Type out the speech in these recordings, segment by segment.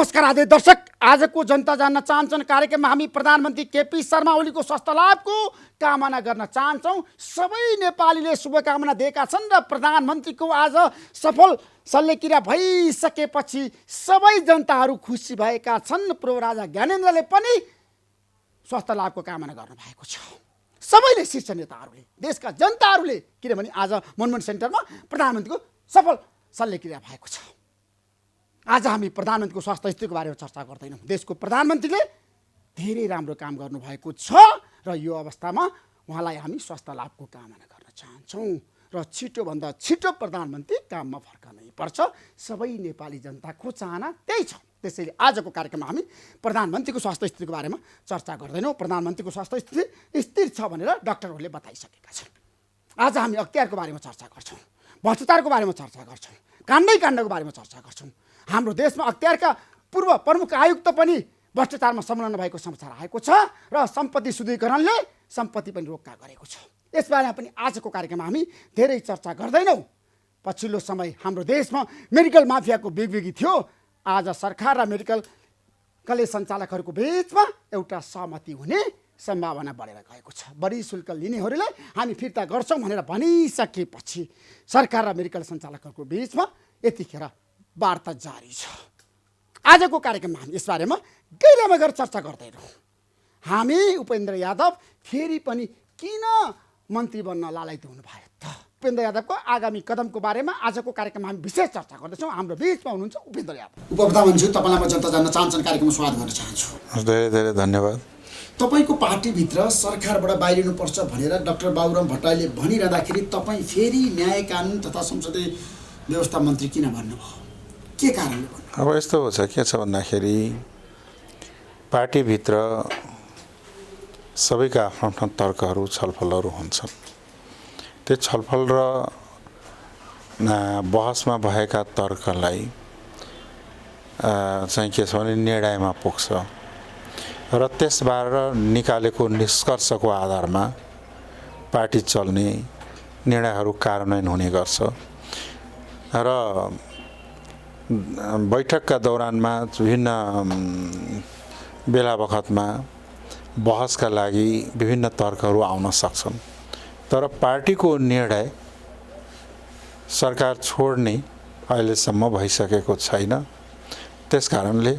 नमस्कार आदरणीय दर्शक, आजको जनता जान्न चाहन्छन् कार्यक्रममा हामी प्रधानमन्त्री केपी शर्मा ओलीको स्वास्थ्य लाभको कामना गर्न चाहन्छौँ। सबै नेपालीले शुभकामना दिएका छन् र प्रधानमन्त्रीको आज सफल शल्यक्रिया भइसकेपछि सबै जनताहरू खुसी भएका छन्। पूर्व राजा ज्ञानेन्द्रले पनि स्वास्थ्य लाभको कामना गर्नुभएको छ। सबैले शीर्ष नेताहरूले, देशका जनताहरूले, किनभने आज मनमोहन सेन्टरमा प्रधानमन्त्रीको सफल शल्यक्रिया भएको छ। आज हामी प्रधानमन्त्रीको स्वास्थ्य स्थितिको बारेमा चर्चा गर्दैनौँ। देशको प्रधानमन्त्रीले धेरै राम्रो काम गर्नुभएको छ र यो अवस्थामा उहाँलाई हामी स्वास्थ्य लाभको कामना गर्न चाहन्छौँ र छिटोभन्दा छिटो प्रधानमन्त्री काममा फर्कनै पर्छ। सबै नेपाली जनताको चाहना त्यही छ। त्यसैले आजको कार्यक्रममा हामी प्रधानमन्त्रीको स्वास्थ्य स्थितिको बारेमा चर्चा गर्दैनौँ। प्रधानमन्त्रीको स्वास्थ्य स्थिति स्थिर छ भनेर डाक्टरहरूले बताइसकेका छन्। आज हामी अख्तियारको बारेमा चर्चा गर्छौँ, भ्रष्टाचारको बारेमा चर्चा गर्छौँ, काण्डको बारेमा चर्चा गर्छौँ। हाम्रो देशमा अख्तियारका पूर्व प्रमुख आयुक्त पनि भ्रष्टाचारमा संलग्न भएको समाचार आएको छ र सम्पत्ति शुद्धिकरणले सम्पत्ति पनि रोक्का गरेको छ। यसबारेमा पनि आजको कार्यक्रममा हामी धेरै चर्चा गर्दैनौँ। पछिल्लो समय हाम्रो देशमा मेडिकल माफियाको बिगबिगी थियो। आज सरकार र मेडिकल कलेज सञ्चालकहरूको बिचमा एउटा सहमति हुने सम्भावना बढेर गएको छ। बढी शुल्क लिनेहरूलाई हामी फिर्ता गर्छौँ भनेर भनिसकेपछि सरकार र मेडिकल सञ्चालकहरूको बिचमा यतिखेर वार्ता जारी छ। आजको कार्यक्रममा हामी यसबारेमा गहिरोमा गएर चर्चा गर्दैनौँ। हामी उपेन्द्र यादव फेरि पनि किन मन्त्री बन्न लालायित हुनुभयो त? उपेन्द्र यादवको आगामी कदमको बारेमा आजको कार्यक्रममा हामी विशेष चर्चा गर्दैछौँ। हाम्रो बिचमा हुनुहुन्छ उपेन्द्र यादव। उपप्रधानमन्त्री, तपाईँलाई म जनता जान्न चाहन्छन् कार्यक्रममा स्वागत गर्न चाहन्छु। धेरै धेरै धन्यवाद। तपाईँको पार्टीभित्र सरकारबाट बाहिरिनुपर्छ भनेर डाक्टर बाबुराम भट्टराईले भनिरहँदाखेरि तपाईँ फेरि न्याय कानुन तथा संसदीय व्यवस्था मन्त्री किन भन्नुभयो? के कारणले भन्नु? अब यस्तो छ, के छ भन्दाखेरि पार्टीभित्र सबैका आफ्नो आफ्नो तर्कहरू छलफलहरू हुन्छन्। त्यो छलफल र बहसमा भएका तर्कलाई चाहिँ के छ भने निर्णयमा पुग्छ र त्यसबाट निकालेको निष्कर्षको आधारमा पार्टी चल्ने, निर्णयहरू कार्यान्वयन हुने गर्छ र बैठकका दौरानमा विभिन्न बेला बखतमा बहसका लागि विभिन्न तर्कहरू आउन सक्छन्। तर पार्टीको निर्णय सरकार छोड्ने अहिलेसम्म भइसकेको छैन। त्यसकारणले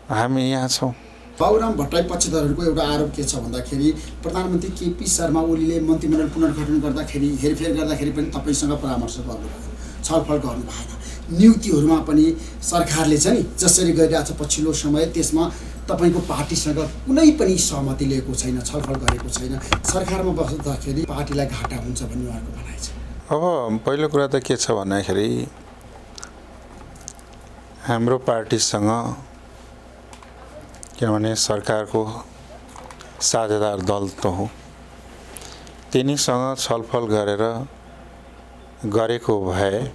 हामी यहाँ छौँ। बाबुराम भट्टराई पक्षधरहरूको एउटा आरोप के छ भन्दाखेरि प्रधानमन्त्री केपी शर्मा ओलीले मन्त्रीमण्डल पुनर्गठन गर्दाखेरि, हेरफेर गर्दाखेरि पनि तपाईँसँग परामर्श गर्नुभयो, छलफल गर्नु भएन। नियुक्तिहरूमा पनि सरकारले चाहिँ जसरी गरिरहेको छ पछिल्लो समय, त्यसमा तपाईँको पार्टीसँग कुनै पनि सहमति लिएको छैन, छलफल गरेको छैन। सरकारमा बस्दाखेरि पार्टीलाई घाटा हुन्छ भन्ने उहाँको भनाइ छ। अब पहिलो कुरा त के छ भन्दाखेरि हाम्रो पार्टीसँग, किनभने सरकारको साझेदार दल त हो, तिनीसँग छलफल गरेको भए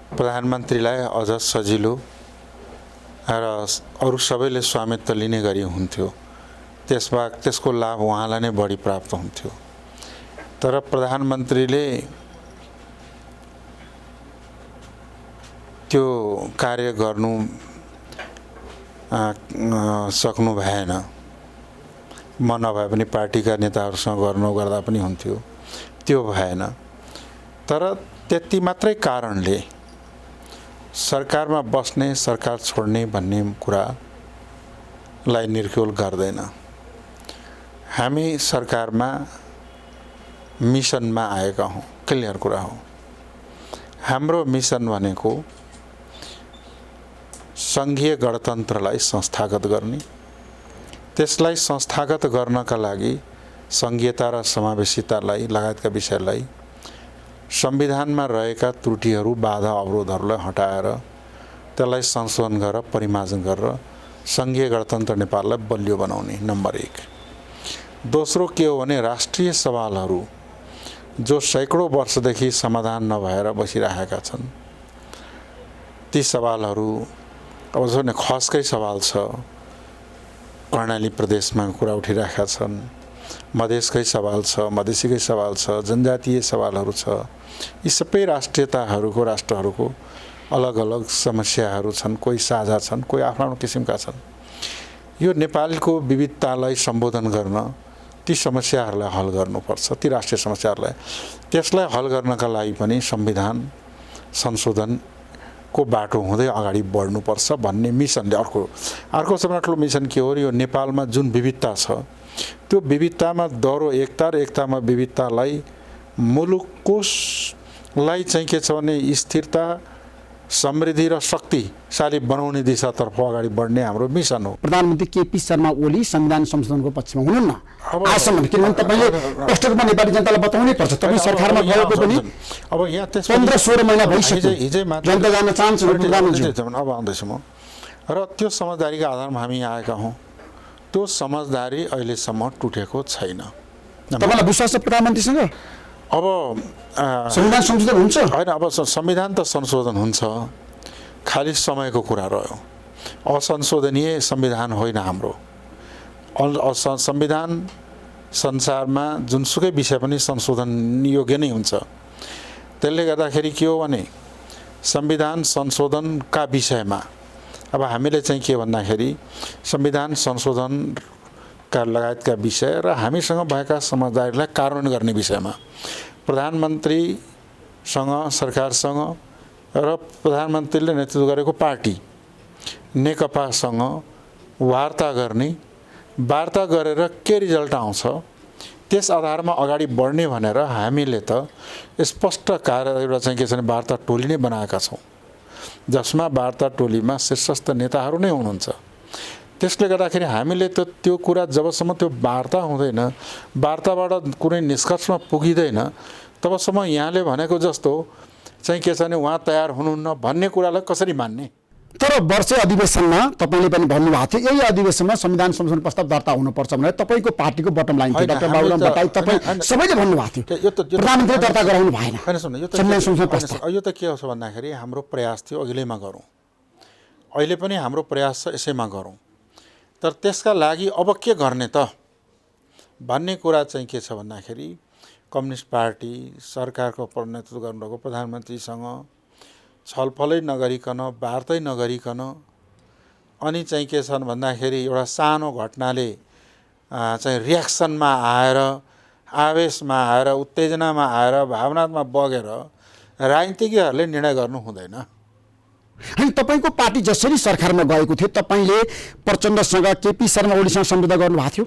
प्रधानमन्त्रीलाई अझ सजिलो र अरू सबैले स्वामित्व लिने गरी हुन्थ्यो। त्यसको लाभ उहाँलाई नै बढी प्राप्त हुन्थ्यो। तर प्रधानमन्त्रीले त्यो कार्य गर्नु सक्नु भएन। म नभए पनि पार्टीका नेताहरूसँग गर्दा पनि हुन्थ्यो, त्यो भएन। तर त्यति मात्रै कारणले सरकारमा बस्ने, सरकार छोड्ने भन्ने कुरालाई निर्क्युल गर्दैन। हामी सरकारमा मिसनमा आएका हौँ, क्लियर कुरा हो। हाम्रो मिसन भनेको सङ्घीय गणतन्त्रलाई संस्थागत गर्ने, त्यसलाई संस्थागत गर्नका लागि सङ्घीयता र समावेशितालाई लगायतका विषयलाई, संविधानमा रहेका त्रुटिहरू, बाधा, अवरोधहरूलाई हटाएर त्यसलाई संशोधन गरेर परिमार्जन गरेर सङ्घीय गणतन्त्र नेपाललाई बलियो बनाउने, नम्बर 1। दोस्रो के हो भने राष्ट्रिय सवालहरू जो सैकडौँ वर्षदेखि समाधान नभएर बसिरहेका छन्, ती सवालहरू अब झन् खसकै सवाल छ। कर्णाली प्रदेशमा कुरा उठिरहेका छन्, मधेसकै सवाल छ, मधेसीकै सवाल छ, जनजातीय सवालहरू छ। यी सबै राष्ट्रियताहरूको, राष्ट्रहरूको अलग अलग समस्याहरू छन्, कोही साझा छन्, कोही आफ्नो आफ्नो किसिमका छन्। यो नेपालको विविधतालाई सम्बोधन गर्न ती समस्याहरूलाई हल गर्नुपर्छ, ती राष्ट्रिय समस्याहरूलाई। त्यसलाई हल गर्नका लागि पनि संविधान संशोधनको बाटो हुँदै अगाडि बढ्नुपर्छ भन्ने मिसनले अर्को सबभन्दा ठुलो मिसन के हो र यो नेपालमा जुन विविधता छ त्यो विविधतामा दह्रो एकता र एकतामा विविधतालाई मुलुकलाई चाहिँ के छ भने स्थिरता, समृद्धि र शक्तिशाली बनाउने दिशातर्फ अगाडि बढ्ने हाम्रो मिसन हो। प्रधानमन्त्री केपी शर्मा ओली संविधान संशोधनको पक्षमा हुनुहुन्न आजसम्म, किनभने तपाईँले स्पष्ट रूपमा नेपाली जनतालाई बताउनै पर्छ। तपाईँ सरकारमा गएको पनि अब यहाँ 15-16 महिना भइसक्यो, जनता जान्न चाहन्छ प्रधानमन्त्री। अब आउँदैछु म, र त्यो समझदारीका आधारमा हामी यहाँ आएका हौँ। त्यो समझदारी अहिलेसम्म टुटेको छैन। तपाईँलाई विश्वास छ प्रधानमन्त्रीसँग अब संविधान संशोधन हुन्छ? होइन, अब संविधान त संशोधन हुन्छ, खालि समयको कुरा रह्यो। असंशोधनीय संविधान होइन हाम्रो। संविधान संसारमा जुनसुकै विषय पनि संशोधन योग्य नै हुन्छ। त्यसले गर्दाखेरि के हो भने संविधान संशोधनका विषयमा अब हामीले चाहिँ के भन्दाखेरि संविधान संशोधनका लगायतका विषय र हामीसँग भएका समझदारीलाई कार्यान्वयन गर्ने विषयमा प्रधानमन्त्रीसँग, सरकारसँग र प्रधानमन्त्रीले नेतृत्व गरेको पार्टी नेकपासँग वार्ता गर्ने, वार्ता गरेर के रिजल्ट आउँछ त्यस आधारमा अगाडि बढ्ने भनेर हामीले त स्पष्ट एउटा चाहिँ के छ भने वार्ता टोली नै बनाएका छौँ, जसमा वार्ता टोलीमा शीर्षस्थ नेताहरू नै हुनुहुन्छ। त्यसले गर्दाखेरि हामीले त त्यो कुरा जबसम्म त्यो वार्ता हुँदैन, वार्ताबाट कुनै निष्कर्षमा पुगिँदैन, तबसम्म यहाँले भनेको जस्तो चाहिँ के छ भने उहाँ तयार हुनुहुन्न भन्ने कुरालाई कसरी मान्ने? तर वर्ष अधिवेशनमा तपाईँले पनि भन्नुभएको थियो यही अधिवेशनमा संविधान संशोधन प्रस्ताव दर्ता हुनुपर्छ भनेर तपाईँको पार्टीको बटम लाइन थियो। डाक्टर बाबुराम भट्टराई तपाईँ सबैले भन्नुभएको थियो, प्रधानमन्त्रीले दर्ता गराउनु भएन संविधान संशोधन प्रस्ताव। यो त के हो भन्दाखेरि हाम्रो प्रयास थियो अघिल्यैमा गरौँ, अहिले पनि हाम्रो प्रयास छ यसैमा गरौँ। तर त्यसका लागि अब के गर्ने त भन्ने कुरा चाहिँ के छ भन्दाखेरि कम्युनिस्ट पार्टी, सरकारको नेतृत्व गर्नुभएको प्रधानमन्त्रीसँग छलफलै नगरिकन, वार्तै नगरिकन, अनि चाहिँ के छन् भन्दाखेरि एउटा सानो घटनाले चाहिँ रियाक्सनमा आएर, आवेशमा आएर, उत्तेजनामा आएर, भावनात्मक बगेर राजनीतिज्ञहरूले निर्णय गर्नु हुँदैन। अनि तपाईँको पार्टी जसरी सरकारमा गएको थियो तपाईँले प्रचण्डसँग, केपी शर्मा ओलीसँग सम्झौता गर्नुभएको थियो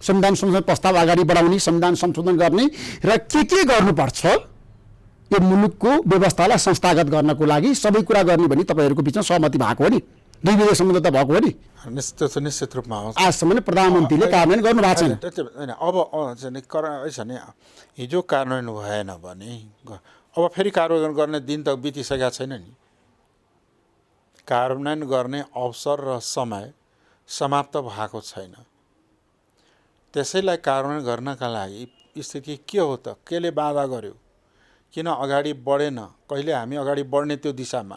संविधान संशोधन प्रस्ताव अगाडि बढाउने, संविधान संशोधन गर्ने र के गर्नुपर्छ यो मुलुकको व्यवस्थालाई संस्थागत गर्नको लागि सबै कुरा गर्ने भनी तपाईँहरूको बिचमा सहमति भएको हो नि, दुई विदेश सम्बन्ध त भएको हो नि? निश्चित रूपमा हो। आजसम्म प्रधानमन्त्रीले कार्यान्वयन गर्नु भएको छैन। होइन, अब छैन, हिजो कार्यान्वयन भएन भने अब फेरि कार्यान्वयन गर्ने दिन त बितिसकेका छैन नि। कार्यान्वयन गर्ने अवसर र समय समाप्त भएको छैन। त्यसैलाई कार्यान्वयन गर्नका लागि स्थिति के हो त, केले बाधा गर्यो, किन अगाडि बढेन, कहिले हामी अगाडि बढ्ने त्यो दिशामा,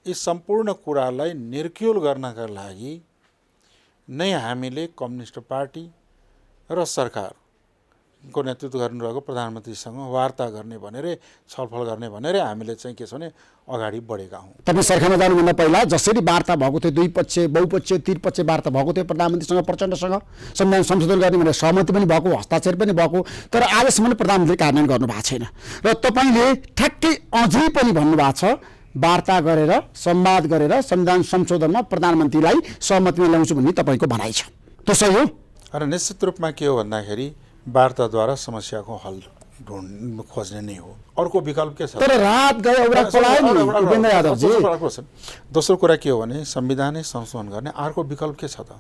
यी सम्पूर्ण कुरालाई निर्क्युल गर्नका लागि नै हामीले कम्युनिस्ट पार्टी र सरकारको नेतृत्व गर्नुभएको प्रधानमन्त्रीसँग वार्ता गर्ने भनेर, छलफल गर्ने भनेर हामीले चाहिँ के छ भने अगाडि बढेका हौँ। तपाईँ सरकारमा जानुभन्दा पहिला जसरी वार्ता भएको थियो, द्विपक्षीय, बहुपक्षीय, त्रिपक्षीय वार्ता भएको थियो प्रधानमन्त्रीसँग, प्रचण्डसँग संविधान संशोधन गर्ने भनेर सहमति पनि भएको, हस्ताक्षर पनि भएको, तर आजसम्म प्रधानमन्त्रीले कार्यान्वयन गर्नु भएको छैन। र तपाईँले ठ्याक्कै अझै पनि भन्नुभएको छ वार्ता गरेर, संवाद गरेर संविधान संशोधनमा प्रधानमन्त्रीलाई सहमतिमा ल्याउँछु भन्ने तपाईँको भनाइ छ, त्यो सही हो? र निश्चित रूपमा के हो भन्दाखेरि वार्ताद्वारा समस्याको हल खोज्ने नै हो, अर्को विकल्प के छ? तर रात गए औरा पलायो नि उपेन्द्र यादवजी। दोस्रो कुरा के हो भने संविधानै संशोधन गर्ने अर्को विकल्प के छ त?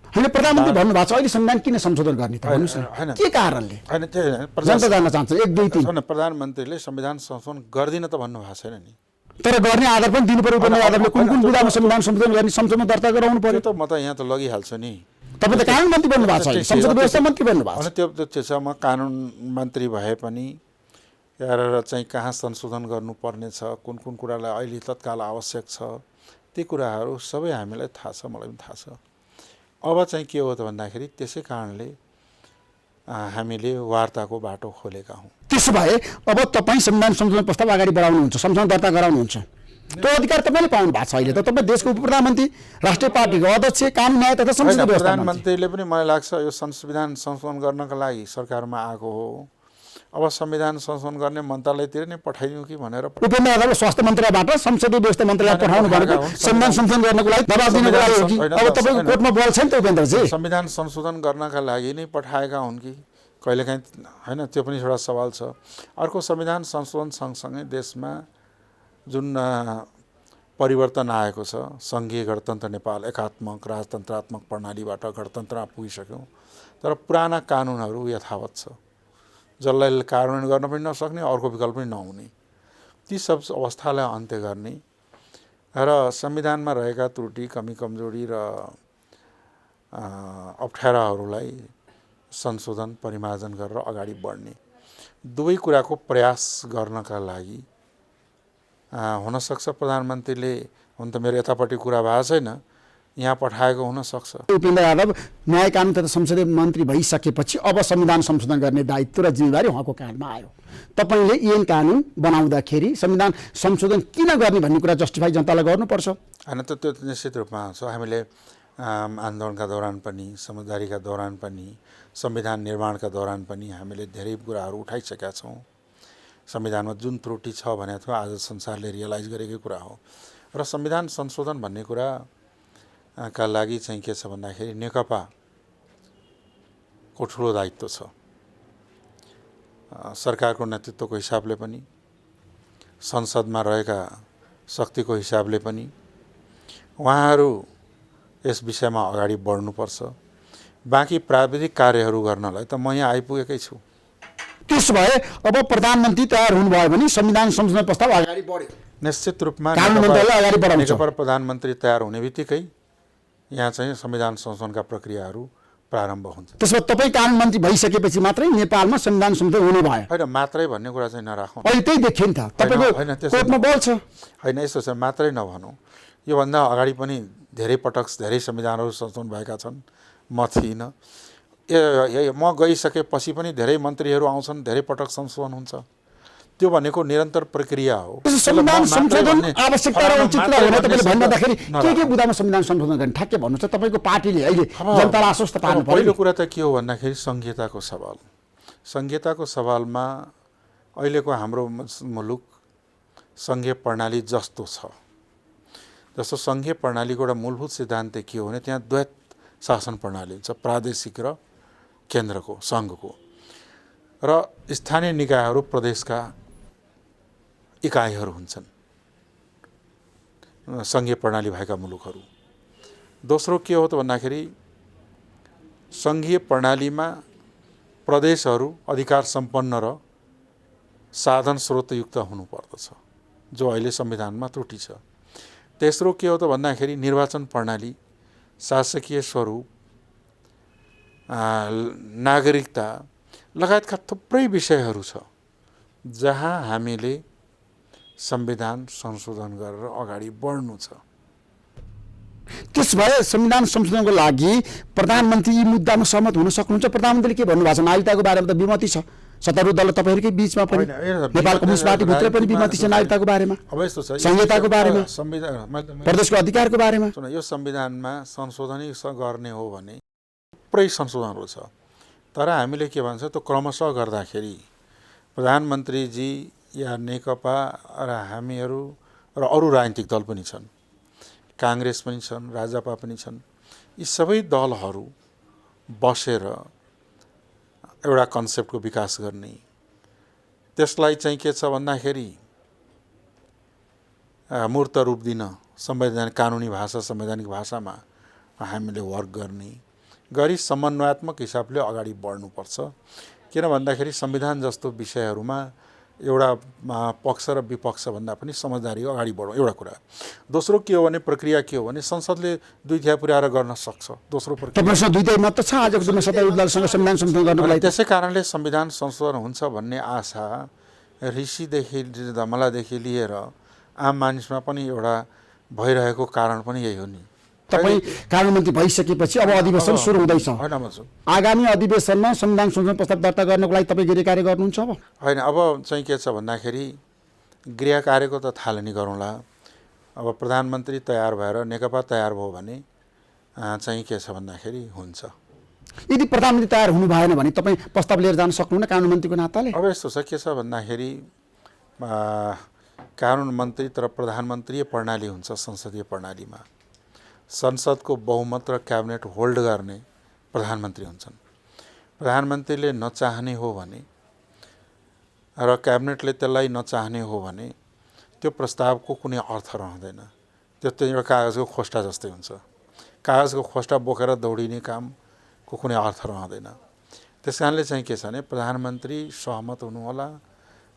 होइन, प्रधानमन्त्री भन्नुभएको छ अहिले संविधान किन संशोधन गर्ने त भन्नुहोस् न, के कारणले? होइन, जनता जान्न चाहन्छ 1 2 3। प्रधानमन्त्रीले संविधान संशोधन गर्दिन त भन्नुभएको छैन नि, तर गर्ने आधार पनि दिनु पर्यो। उपेन्द्र यादवले कुन कुन विधामा संविधान संशोधन गर्ने संसदमा दर्ता गराउनु पर्यो? त म त यहाँ त लगिहाल्छु नि। तपाईँ त कानुन मन्त्री भन्नुभएको छ, संसद व्यवस्था मन्त्री भन्नुभएको छ। त्यो त्यसमा कानुन मन्त्री भए पनि हेरेर चाहिँ कहाँ संशोधन गर्नुपर्ने छ, कुन कुन कुरालाई अहिले तत्काल आवश्यक छ, ती कुराहरू सबै हामीलाई थाहा छ, मलाई पनि थाहा छ। अब चाहिँ के हो त भन्दाखेरि त्यसै कारणले हामीले वार्ताको बाटो खोलेका हौँ। त्यसो भए अब तपाईँ संविधान संशोधन प्रस्ताव अगाडि बढाउनुहुन्छ, संसदमा दर्ता गराउनुहुन्छ, त्यो अधिकार तपाईँले पाउनु भएको छ अहिले त तपाईँ देशको उप प्रधानमन्त्री राष्ट्रिय पार्टीको अध्यक्ष कानुन न्याय तथा संसदीय व्यवस्था प्रधानमन्त्रीले पनि मलाई लाग्छ यो संविधान संशोधन गर्नका लागि सरकारमा आएको हो। अब संविधान संशोधन गर्ने मन्त्रालयतिर नै पठाइदिउँ कि भनेर उपेन्द्र यादवले स्वास्थ्य मन्त्रालयबाट संसदीय व्यवस्था मन्त्रालय पठाउनु भनेको संविधान संशोधन गर्नको लागि दबाब दिनको लागि हो कि अब तपाईँको कोर्टमा बल छ नि त उपेन्द्रजी? संविधान संशोधन गर्नका लागि नै पठाएका हुन् कि कहिलेकाहीँ होइन, त्यो पनि एउटा सवाल छ। अर्को संविधान संशोधन सँगसँगै देशमा जुन परिवर्तन आएको छ, सङ्घीय गणतन्त्र नेपाल एकात्मक राजतन्त्रात्मक प्रणालीबाट गणतन्त्रमा पुगिसक्यौँ, तर पुराना कानुनहरू यथावत छ, जसलाई कार्यान्वयन गर्न पनि नसक्ने, अर्को विकल्प पनि नहुने। ती सब अवस्थालाई अन्त्य गर्ने र संविधानमा रहेका त्रुटि कमी कमजोरी र अप्ठ्याराहरूलाई संशोधन परिमार्जन गरेर अगाडि बढ्ने दुवै कुराको प्रयास गर्नका लागि हुनसक्छ प्रधानमन्त्रीले, हुन त मेरो यतापट्टि कुरा भएको छैन, यहाँ पठाएको हुनसक्छ। उपेन्द्र यादव न्याय कानुन तथा संसदीय मन्त्री भइसकेपछि अब संविधान संशोधन गर्ने दायित्व र जिम्मेवारी उहाँको काँधमा आयो। तपाईँले ऐन कानुन बनाउँदाखेरि संविधान संशोधन किन गर्ने भन्ने कुरा जस्टिफाई जनतालाई गर्नुपर्छ होइन? त त्यो निश्चित रूपमा छ। हामीले आन्दोलनका दौरान पनि, समझदारीका दौरान पनि, संविधान निर्माणका दौरान पनि हामीले धेरै कुराहरू उठाइसकेका छौँ। संविधानमा जुन त्रुटि छ भनेको थियो आज संसारले रियलाइज गरेकै कुरा हो। र संविधान संशोधन भन्ने कुरा का लागि चाहिँ के छ भन्दाखेरि नेकपाको ठुलो दायित्व छ। सरकारको नेतृत्वको हिसाबले पनि, संसदमा रहेका शक्तिको हिसाबले पनि उहाँहरू यस विषयमा अगाडि बढ्नुपर्छ। बाँकी प्राविधिक कार्यहरू गर्नलाई त म यहाँ आइपुगेकै छु। त्यसो भए अब प्रधानमन्त्री तयार हुनुभयो भने संविधान संशोधन प्रस्ताव अगाडि बढ्यो, निश्चित रूपमा नेकपा प्रधानमन्त्री तयार हुने बित्तिकै यहाँ चाहिँ संविधान संशोधनका प्रक्रियाहरू प्रारम्भ हुन्छ। त्यसो भए तपाईँ कानुन मन्त्री भइसकेपछि मात्रै नेपालमा संविधान संशोधन हुने भयो? होइन, मात्रै भन्ने कुरा चाहिँ नराखौँ। अहिले त्यही देखियो नि त, तपाईँको कोर्टमा बल छ। होइन, यस्तो छ, मात्रै नभनौँ। योभन्दा अगाडि पनि धेरै पटक धेरै संविधानहरू संशोधन भएका छन्, म थिइनँ। म गइसकेपछि पनि धेरै मन्त्रीहरू आउँछन्, धेरै पटक संशोधन हुन्छ। त्यो भनेको निरन्तर प्रक्रिया हो। संविधान संशोधन आवश्यकता र औचित्य होइन तपाईँले भन्दाखेरि के बुदामा संविधान संशोधन गर्ने ठ्याक्कै भन्नुहुन्छ? तपाईँको पार्टीले अहिले जनतालाई आश्वस्त पार्नु पर्यो। पहिलो कुरा त के हो भन्दाखेरि संहिताको सवाल। संहिताको सवालमा अहिलेको हाम्रो मुलुक सङ्घीय प्रणाली जस्तो छ, जस्तो सङ्घीय प्रणालीको एउटा मूलभूत सिद्धान्त के हो भने त्यहाँ द्वैत शासन प्रणाली हुन्छ, प्रादेशिक र केन्द्रको, सङ्घको, र स्थानीय निकायहरू प्रदेशका इकाइहरू हुन्छन् सङ्घीय प्रणाली भएका मुलुकहरू। दोस्रो के हो त भन्दाखेरि सङ्घीय प्रणालीमा प्रदेशहरू अधिकार सम्पन्न र साधन स्रोतयुक्त हुनुपर्दछ, जो अहिले संविधानमा त्रुटि छ। तेस्रो के हो त भन्दाखेरि निर्वाचन प्रणाली, शासकीय स्वरूप, नागरिकता लगायतका थुप्रै विषयहरू छ जहाँ हामीले संविधान संशोधन गरेर अगाडि बढ्नु छ। त्यस भए संविधान संशोधनको लागि प्रधानमन्त्री यी मुद्दामा सहमत हुन सक्नुहुन्छ? प्रधानमन्त्रीले के भन्नुभएको छ? नागरिकताको बारेमा त विमति छ, सत्तारूढ दल तपाईँहरूकै बीचमा पनि, नेपाल कम्युनिस्ट पार्टीभित्र पनि विमति छ नागरिकताको बारेमा, अब यस्तो छ, संहिताको बारेमा, प्रदेशको अधिकारको बारेमा। यो संविधानमा संशोधनै गर्ने हो भने थुप्रै संशोधनहरू छ, तर हामीले के भन्छ त्यो क्रमशः गर्दाखेरि प्रधानमन्त्रीजी या नेकपा र हामीहरू र अरू राजनीतिक दल पनि छन्, काङ्ग्रेस पनि छन्, राजपा पनि छन्, यी सबै दलहरू बसेर एउटा कन्सेप्टको विकास गर्ने, त्यसलाई चाहिँ के छ भन्दाखेरि मूर्त रूप दिन संवैधानिक कानुनी भाषा संवैधानिक भाषामा हामीले वर्क गर्ने गरी समन्वयात्मक हिसाबले अगाडि बढ्नुपर्छ। किन भन्दाखेरि संविधान जस्तो विषयहरूमा एउटा पक्ष र विपक्ष भन्दा पनि समझदारी अगाडि बढौँ, एउटा कुरा। दोस्रो के हो भने प्रक्रिया के हो भने संसदले 2/3 पुर्याएर गर्न सक्छ। दोस्रो प्रक्रिया 2/3 मत छ आजको दिनमा सत्तारूढ दलसँग संविधान संशोधन गर्नको लागि। त्यसै कारणले संविधान संशोधन हुन्छ भन्ने आशा ऋषिदेखि धमलादेखि लिएर आम मानिसमा पनि एउटा भइरहेको कारण पनि यही हो नि। तपाईँ कानुन मन्त्री भइसकेपछि अब अधिवेशन सुरु हुँदैछ, आगामी अधिवेशनमा संविधान संशोधन प्रस्ताव दर्ता गर्नको लागि तपाईँ गृह कार्य गर्नुहुन्छ? अब होइन, अब चाहिँ के छ भन्दाखेरि गृह कार्यको त थालनी गरौँला, अब प्रधानमन्त्री तयार भएर नेकपा तयार भयो भने चाहिँ के छ भन्दाखेरि हुन्छ। यदि प्रधानमन्त्री तयार हुनु भएन भने तपाईँ प्रस्ताव लिएर जान सक्नुहुन्न कानुन मन्त्रीको नाताले? अब यस्तो छ, के छ भन्दाखेरि कानुन मन्त्री तर प्रधानमन्त्रीय प्रणाली हुन्छ संसदीय प्रणालीमा। संसदको बहुमत र क्याबिनेट होल्ड गर्ने प्रधानमन्त्री हुन्छन्। प्रधानमन्त्रीले नचाहने हो भने र क्याबिनेटले त्यसलाई नचाहने हो भने त्यो प्रस्तावको कुनै अर्थ रहँदैन। त्यो एउटा कागजको खोस्टा जस्तै हुन्छ। कागजको खोस्टा बोकेर दौडिने कामको कुनै अर्थ रहँदैन। त्यस कारणले चाहिँ के छ भने प्रधानमन्त्री सहमत हुनुहोला,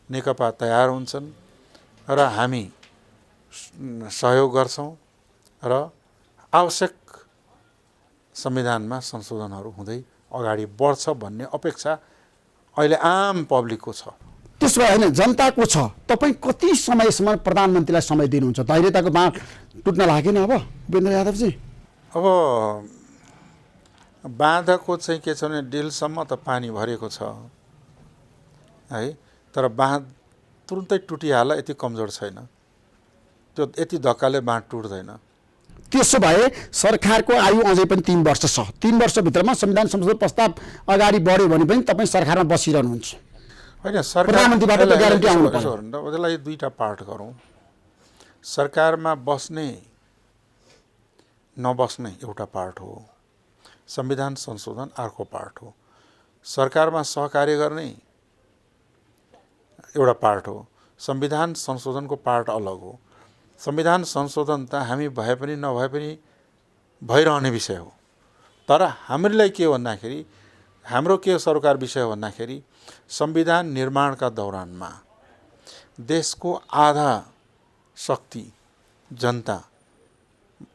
नेकपा तयार हुन्छन् र हामी सहयोग गर्छौँ र आवश्यक संविधानमा संशोधनहरू हुँदै अगाडि बढ्छ भन्ने अपेक्षा अहिले आम पब्लिकको छ। त्यसो भए होइन, जनताको छ। तपाईँ कति समयसम्म प्रधानमन्त्रीलाई समय दिनुहुन्छ? धैर्यताको बाँध टुट्न लागेन अब उपेन्द्र यादवजी? अब बाँधको चाहिँ के छ भने डिलसम्म त पानी भरेको छ है, तर बाँध तुरुन्तै टुटिहाल्ला यति कमजोर छैन। त्यो यति धक्काले बाँध टुट्दैन। त्यसो भए सरकारको आयु अझै पनि 3 वर्ष छ। 3 वर्षभित्रमा संविधान संशोधन प्रस्ताव अगाडि बढ्यो भने पनि तपाईँ सरकारमा बसिरहनुहुन्छ। होइन, सरकार प्रधानमन्त्रीबाट त ग्यारेन्टी आउनु पर्यो। त्यसलाई दुईटा पार्ट गरौँ। सरकारमा बस्ने नबस्ने एउटा पार्ट हो, संविधान संशोधन अर्को पार्ट हो। सरकारमा सहकार्य गर्ने एउटा पार्ट हो, संविधान संशोधनको पार्ट अलग हो। संविधान संशोधन त हामी भए पनि नभए पनि भइरहने विषय हो। तर हामीलाई के हो भन्दाखेरि हाम्रो के सरकार विषय हो भन्दाखेरि संविधान निर्माणका दौरानमा देशको आधा शक्ति जनता,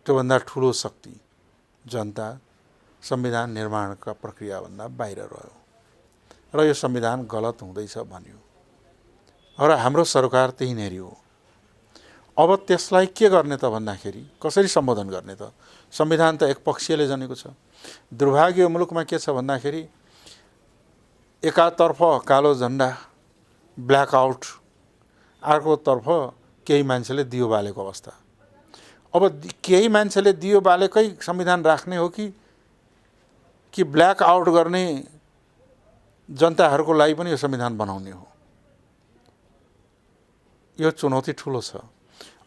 त्योभन्दा ठुलो शक्ति जनता संविधान निर्माणका प्रक्रियाभन्दा बाहिर रह्यो र यो संविधान गलत हुँदैछ भन्यो र हाम्रो सरकार त्यहीँनेरि हो। अब त्यसलाई के गर्ने त भन्दाखेरि कसरी सम्बोधन गर्ने त? संविधान त एकपक्षीयले जनेको छ। दुर्भाग्य यो मुलुकमा के छ भन्दाखेरि एकातर्फ कालो झन्डा ब्ल्याकआउट, अर्कोतर्फ केही मान्छेले दियो बालेको अवस्था। अब केही मान्छेले दियो बालेकै संविधान राख्ने हो कि ब्ल्याकआउट गर्ने जनताहरूको लागि पनि यो संविधान बनाउने हो? यो चुनौती ठुलो छ।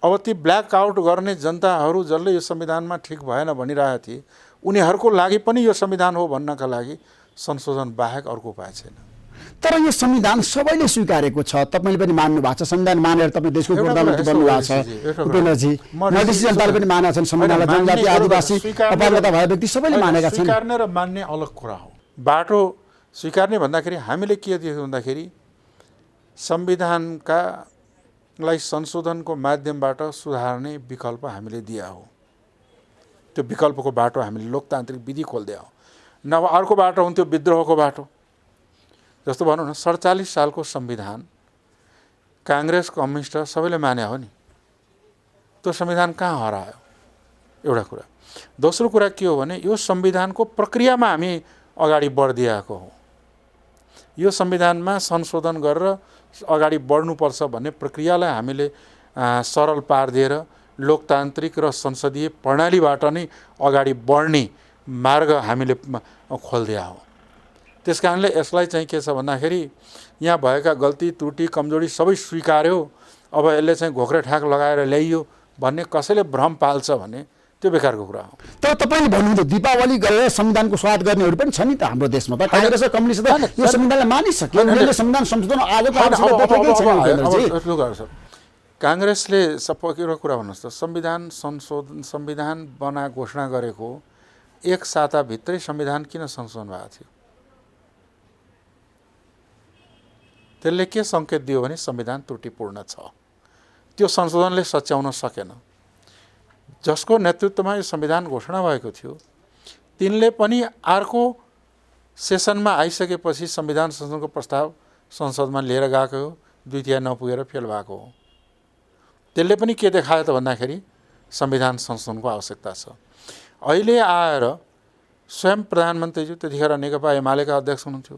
अब ती ब्ल्याकआउट गर्ने जनताहरू जसले यो संविधानमा ठिक भएन भनिरहेका थिए उनीहरूको लागि पनि यो संविधान हो भन्नका लागि संशोधन बाहेक अर्को उपाय छैन। तर यो संविधान सबैले स्वीकारेको छ। तपाईँले पनि मान्नु भएको छ। संविधान मानेर तपाईँ देशको प्रधानमन्त्री बन्नु भएको छ उपेन्द्रजी। मधेसी जनताले पनि मानेका छन् संविधानलाई। जनजाति, आदिवासी, अपाङ्गता भए व्यक्ति सबैले मानेका छन्। स्वीकार्ने र मान्ने अलग कुरा हो। बाटो स्वीकार्ने भन्दाखेरि हामीले के देख्यौँ भन्दाखेरि संविधानका लाई संशोधनको माध्यमबाट सुधार्ने विकल्प हामीले दिया हो। त्यो विकल्पको बाटो हामीले लोकतान्त्रिक विधि खोल्दिया हो। नभए अर्को बाटो हुन्थ्यो विद्रोहको बाटो। जस्तो भनौँ न 47 सालको संविधान काङ्ग्रेस, कम्युनिस्ट सबैले माने हो नि। त्यो संविधान कहाँ हरायो? एउटा कुरा। दोस्रो कुरा के हो भने यो संविधानको प्रक्रियामा हामी अगाडि बढ्दिएको हो। यो संविधानमा संशोधन गरेर अगाडि बढ्नुपर्छ भन्ने प्रक्रियालाई हामीले सरल पारिदिएर लोकतान्त्रिक र संसदीय प्रणालीबाट नै अगाडि बढ्ने मार्ग हामीले खोलिदिया हो। त्यस कारणले यसलाई चाहिँ के छ भन्दाखेरि यहाँ भएका गल्ती त्रुटि कमजोरी सबै स्वीकार्यो, अब यसले चाहिँ घोक्रे ठाक लगाएर ल्याइयो भन्ने कसैले भ्रम पाल्छ भने त्यो बेकारको कुरा हो। तर तपाईँले भन्नुहुन्छ दीपावली गरेर संविधानको स्वागत गर्नेहरू पनि छ नि त हाम्रो देशमा। त काङ्ग्रेस र कम्युनिस्ट त यो संविधानलाई मानिसक्यो। उनीहरूले संविधान संशोधन आजको आवश्यकता देखेकै छैन उपेन्द्रजी। काङ्ग्रेसले एउटा कुरा भन्नुहोस् त, संविधान घोषणा गरेको 1 साताभित्रै संविधान किन संशोधन भएको थियो? त्यसले के सङ्केत दियो भने संविधान त्रुटिपूर्ण छ। त्यो संशोधनले सच्याउन सकेन। जसको नेतृत्वमा यो संविधान घोषणा भएको थियो तिनले पनि अर्को सेसनमा आइसकेपछि संविधान संशोधनको प्रस्ताव संसदमा लिएर गएको हो, 2/3 नपुगेर फेल भएको हो। त्यसले पनि के देखायो त भन्दाखेरि संविधान संशोधनको आवश्यकता छ। अहिले आएर स्वयं प्रधानमन्त्रीज्यू, त्यतिखेर नेकपा एमालेका अध्यक्ष हुनुहुन्थ्यो,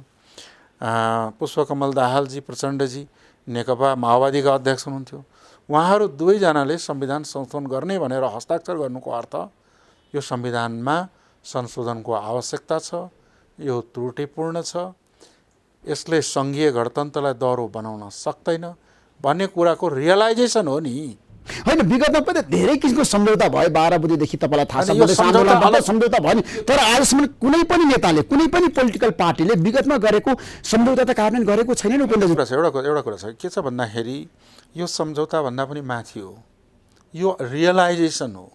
पुष्पकमल दाहालजी प्रचण्डजी नेकपा माओवादीका अध्यक्ष हुनुहुन्थ्यो, उहाँहरू दुवैजनाले संविधान संशोधन गर्ने भनेर हस्ताक्षर गर्नुको अर्थ यो संविधानमा संशोधनको आवश्यकता छ, यो त्रुटिपूर्ण छ, यसले सङ्घीय गणतन्त्रलाई दह्रो बनाउन सक्दैन भन्ने कुराको रियलाइजेसन हो नि। होइन, विगतमा पनि धेरै किसिमको सम्झौता भयो, 12 बुधेदेखि तपाईँलाई थाहा छ, अनि यो सम्झौता भयो नि। तर आजसम्म कुनै पनि नेताले, कुनै पनि पोलिटिकल पार्टीले विगतमा गरेको सम्झौता त कार्यान्वयन गरेको छैन नि उपेन्द्रजी। एउटा कुरा छ, के छ भन्दाखेरि यो सम्झौता भन्दा पनि माथि हो, यो रियलाइजेसन हो,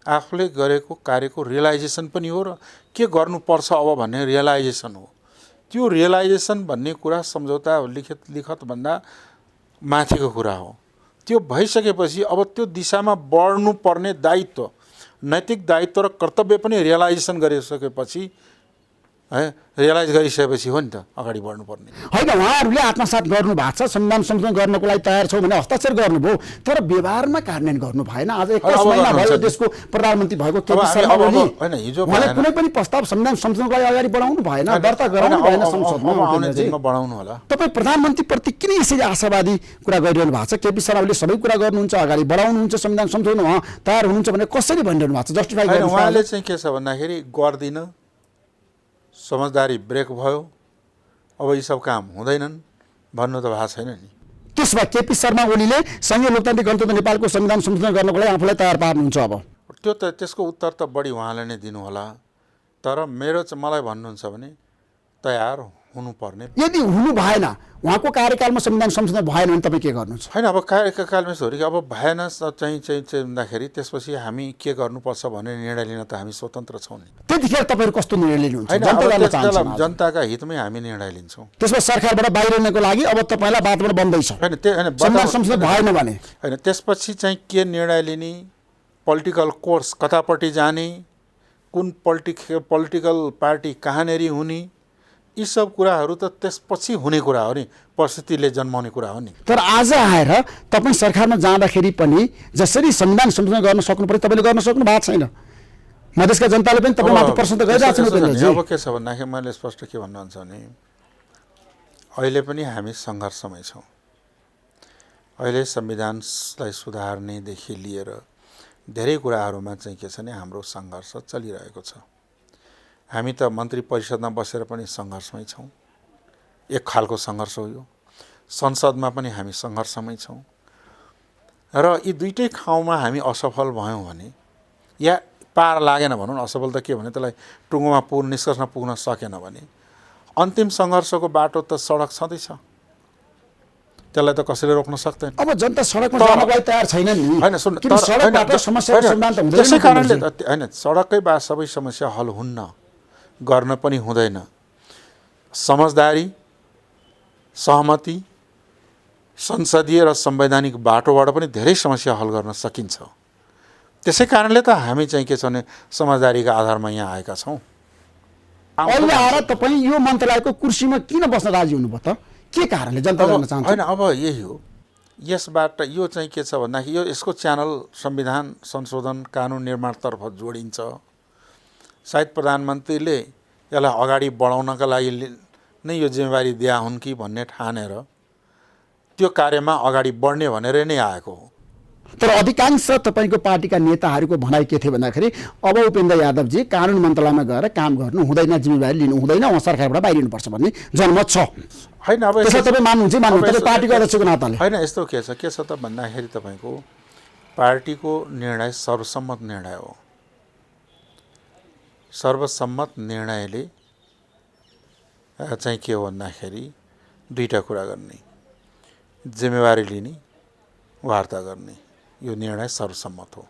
आफूले गरेको कार्यको रियलाइजेसन पनि हो र के गर्नुपर्छ अब भन्ने रियलाइजेसन हो। त्यो रियलाइजेसन भन्ने कुरा सम्झौता लिखत भन्दा माथिको कुरा हो। त्यो भइसकेपछि अब त्यो दिशामा बढ्नुपर्ने दायित्व, नैतिक दायित्व र कर्तव्य पनि रियलाइजेसन गरिसकेपछि रियलाइज गरिसकेपछि हो नि त अगाडि बढ्नुपर्ने। होइन, उहाँहरूले आत्मसात गर्नु भएको छ, संविधान संशोधन गर्नको लागि तयार छौँ भने हस्ताक्षर गर्नुभयो, तर व्यवहारमा कार्यान्वयन गर्नु भएन। आज 21 महिना भयो देशको प्रधानमन्त्री भएको केपी शर्मा ओली, उहाँले कुनै पनि प्रस्ताव संविधान संशोधनको लागि अगाडि बढाउनु भएन, दर्ता गराउनु भएन संसदमा। बढाउनु होला। तपाईँ प्रधानमन्त्रीप्रति किन यसरी आशावादी कुरा गरिरहनु भएको छ? केपी शर्मा ओलीले सबै कुरा गर्नुहुन्छ, अगाडि बढाउनुहुन्छ, संविधान संशोधन उहाँ तयार हुनुहुन्छ भने कसरी भनिरहनु भएको छ? जस्टिफाई गर्नु। उहाँले चाहिँ के छ भन्दाखेरि गर्दिन, समझदारी ब्रेक भयो, अब यी सब काम हुँदैनन् भन्नु त भएको छैन नि। त्यसमा केपी शर्मा ओलीले संघीय लोकतान्त्रिक गणतन्त्र नेपालको संविधान संशोधन गर्नको लागि आफूलाई तयार पार्नुहुन्छ। अब त्यो त त्यसको उत्तर त बढी उहाँले नै दिनु होला, तर मेरो चाहिँ मलाई भन्नुहुन्छ भने तयार हुनुपर्ने। यदि हुनु भएन, उहाँको कार्यकालमा संविधान संशोधन भएन भने तपाईँ के गर्नुहुन्छ? होइन, अब कार्यकालमा छोरी अब भएन चाहिँ भन्दाखेरि त्यसपछि हामी के गर्नुपर्छ भन्ने निर्णय लिन त हामी स्वतन्त्र छौँ नि। त्यतिखेर तपाईँहरू कस्तो निर्णय लिनुहुन्छ? जनताका हितमै हामी निर्णय लिन्छौँ। त्यसमा सरकारबाट बाहिरिनको लागि अब तपाईँलाई वातावरण बन्दैछ, संविधान संशोधन भएन भने। होइन, त्यसपछि चाहिँ के निर्णय लिने, पोलिटिकल कोर्स कतापट्टि जाने, कुन पोलिटिकल पार्टी कहाँनेरि हुने, यी सब कुराहरू त त्यसपछि हुने कुरा हो नि, परिस्थितिले जन्माउने कुरा हो नि। तर आज आएर तपाईँ सरकारमा जाँदाखेरि पनि जसरी संविधान संशोधन गर्न सक्नु पर्यो तपाईँले गर्न सक्नु भएको छैन। मधेसका जनताले पनि तपाईँमाथि प्रश्न त गरिरहेको छ। अब के छ भन्दाखेरि मैले स्पष्ट के भन्नुहुन्छ भने अहिले पनि हामी सङ्घर्षमै छौँ। अहिले संविधानलाई सुधार्नेदेखि लिएर धेरै कुराहरूमा चाहिँ के छ भने हाम्रो सङ्घर्ष चलिरहेको छ। हामी त मन्त्री परिषदमा बसेर पनि सङ्घर्षमै छौँ, एक खालको सङ्घर्ष हो यो। संसदमा पनि हामी सङ्घर्षमै छौँ र यी दुईटै ठाउँमा हामी असफल भयौँ भने या पार लागेन भनौँ, असफल त के भने त्यसलाई टुङ्गोमा निष्कर्षमा पुग्न सकेन भने अन्तिम सङ्घर्षको बाटो त सडक छँदैछ, त्यसलाई त कसैले रोक्न सक्दैन। अब जनता सडकमा जानको लागि तयार छैन नि। होइन, त्यसै कारणले त होइन, सडकै बा सबै समस्या हल हुन्न, गर्न पनि हुँदैन। समझदारी, सहमति, संसदीय र संवैधानिक बाटोबाट पनि धेरै समस्या हल गर्न सकिन्छ। त्यसै कारणले त हामी चाहिँ के छ भने समझदारीका आधारमा यहाँ आएका छौँ। अहिले आएर तपाईँ यो मन्त्रालयको कुर्सीमा किन बस्न राजी हुनुभयो त? के कारणले जनता जान्न चाहन्छ? होइन, अब यही हो, यसबाट यो चाहिँ के छ भन्दाखेरि यसको च्यानल संविधान संशोधन कानुन निर्माणतर्फ जोडिन्छ। सायद प्रधानमन्त्रीले यसलाई अगाडि बढाउनका लागि नै यो जिम्मेवारी दिया हुन् कि भन्ने ठानेर त्यो कार्यमा अगाडि बढ्ने भनेर नै आएको हो। तर अधिकांश तपाईँको पार्टीका नेताहरूको भनाइ के थियो भन्दाखेरि अब उपेन्द्र यादवजी कानुन मन्त्रालयमा गएर काम गर्नु हुँदैन, जिम्मेवारी लिनु हुँदैन, उहाँ सरकारबाट बाहिरिनुपर्छ भन्ने जनमत छ। होइन, अब तपाईँ मान्नुहुन्छ पार्टीको अध्यक्षको नाताले? होइन, यस्तो के छ त भन्दाखेरि तपाईँको पार्टीको निर्णय सर्वसम्मत निर्णय हो। सर्वसम्मत निर्णयले चाहिँ के हो भन्दाखेरि दुईवटा कुरा गर्ने, जिम्मेवारी लिने, वार्ता गर्ने, यो निर्णय सर्वसम्मत हो।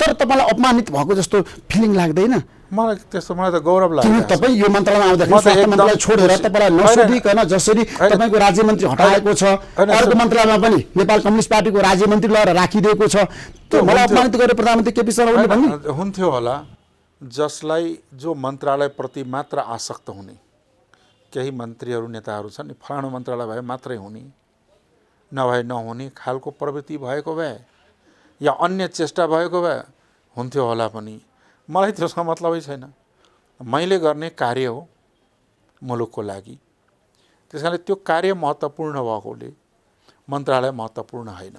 तर तपाईँलाई अपमानित भएको जस्तो फिलिङ लाग्दैन? मलाई त गौरव लाग्छ। तपाईँ यो मन्त्रालयमा आउँदाखेरि स्वास्थ्य मन्त्रालय छोडेर तपाईँलाई नसोधिकन जसरी तपाईँको राज्यमन्त्री हटाएको छ, अर्को मन्त्रालयमा पनि नेपाल कम्युनिस्ट पार्टीको राज्यमन्त्री लगाएर राखिदिएको छ, त्यो मलाई अपमानित गरेर प्रधानमन्त्री केपी शर्मा ओलीले भन्ने हुन्थ्यो होला। जसलाई जो मन्त्रालयप्रति मात्र आसक्त हुने केही मन्त्रीहरू नेताहरू छन् नि, फलानु मन्त्रालय भए मात्रै हुने, नभए नहुने खालको प्रवृत्ति भएको भए या अन्य चेष्टा भएको भए हुन्थ्यो होला पनि। मलाई त्यसमा मतलबै छैन। मैले गर्ने कार्य हो मुलुकको लागि, त्यस कारणले त्यो कार्य महत्त्वपूर्ण भएकोले मन्त्रालय महत्त्वपूर्ण होइन।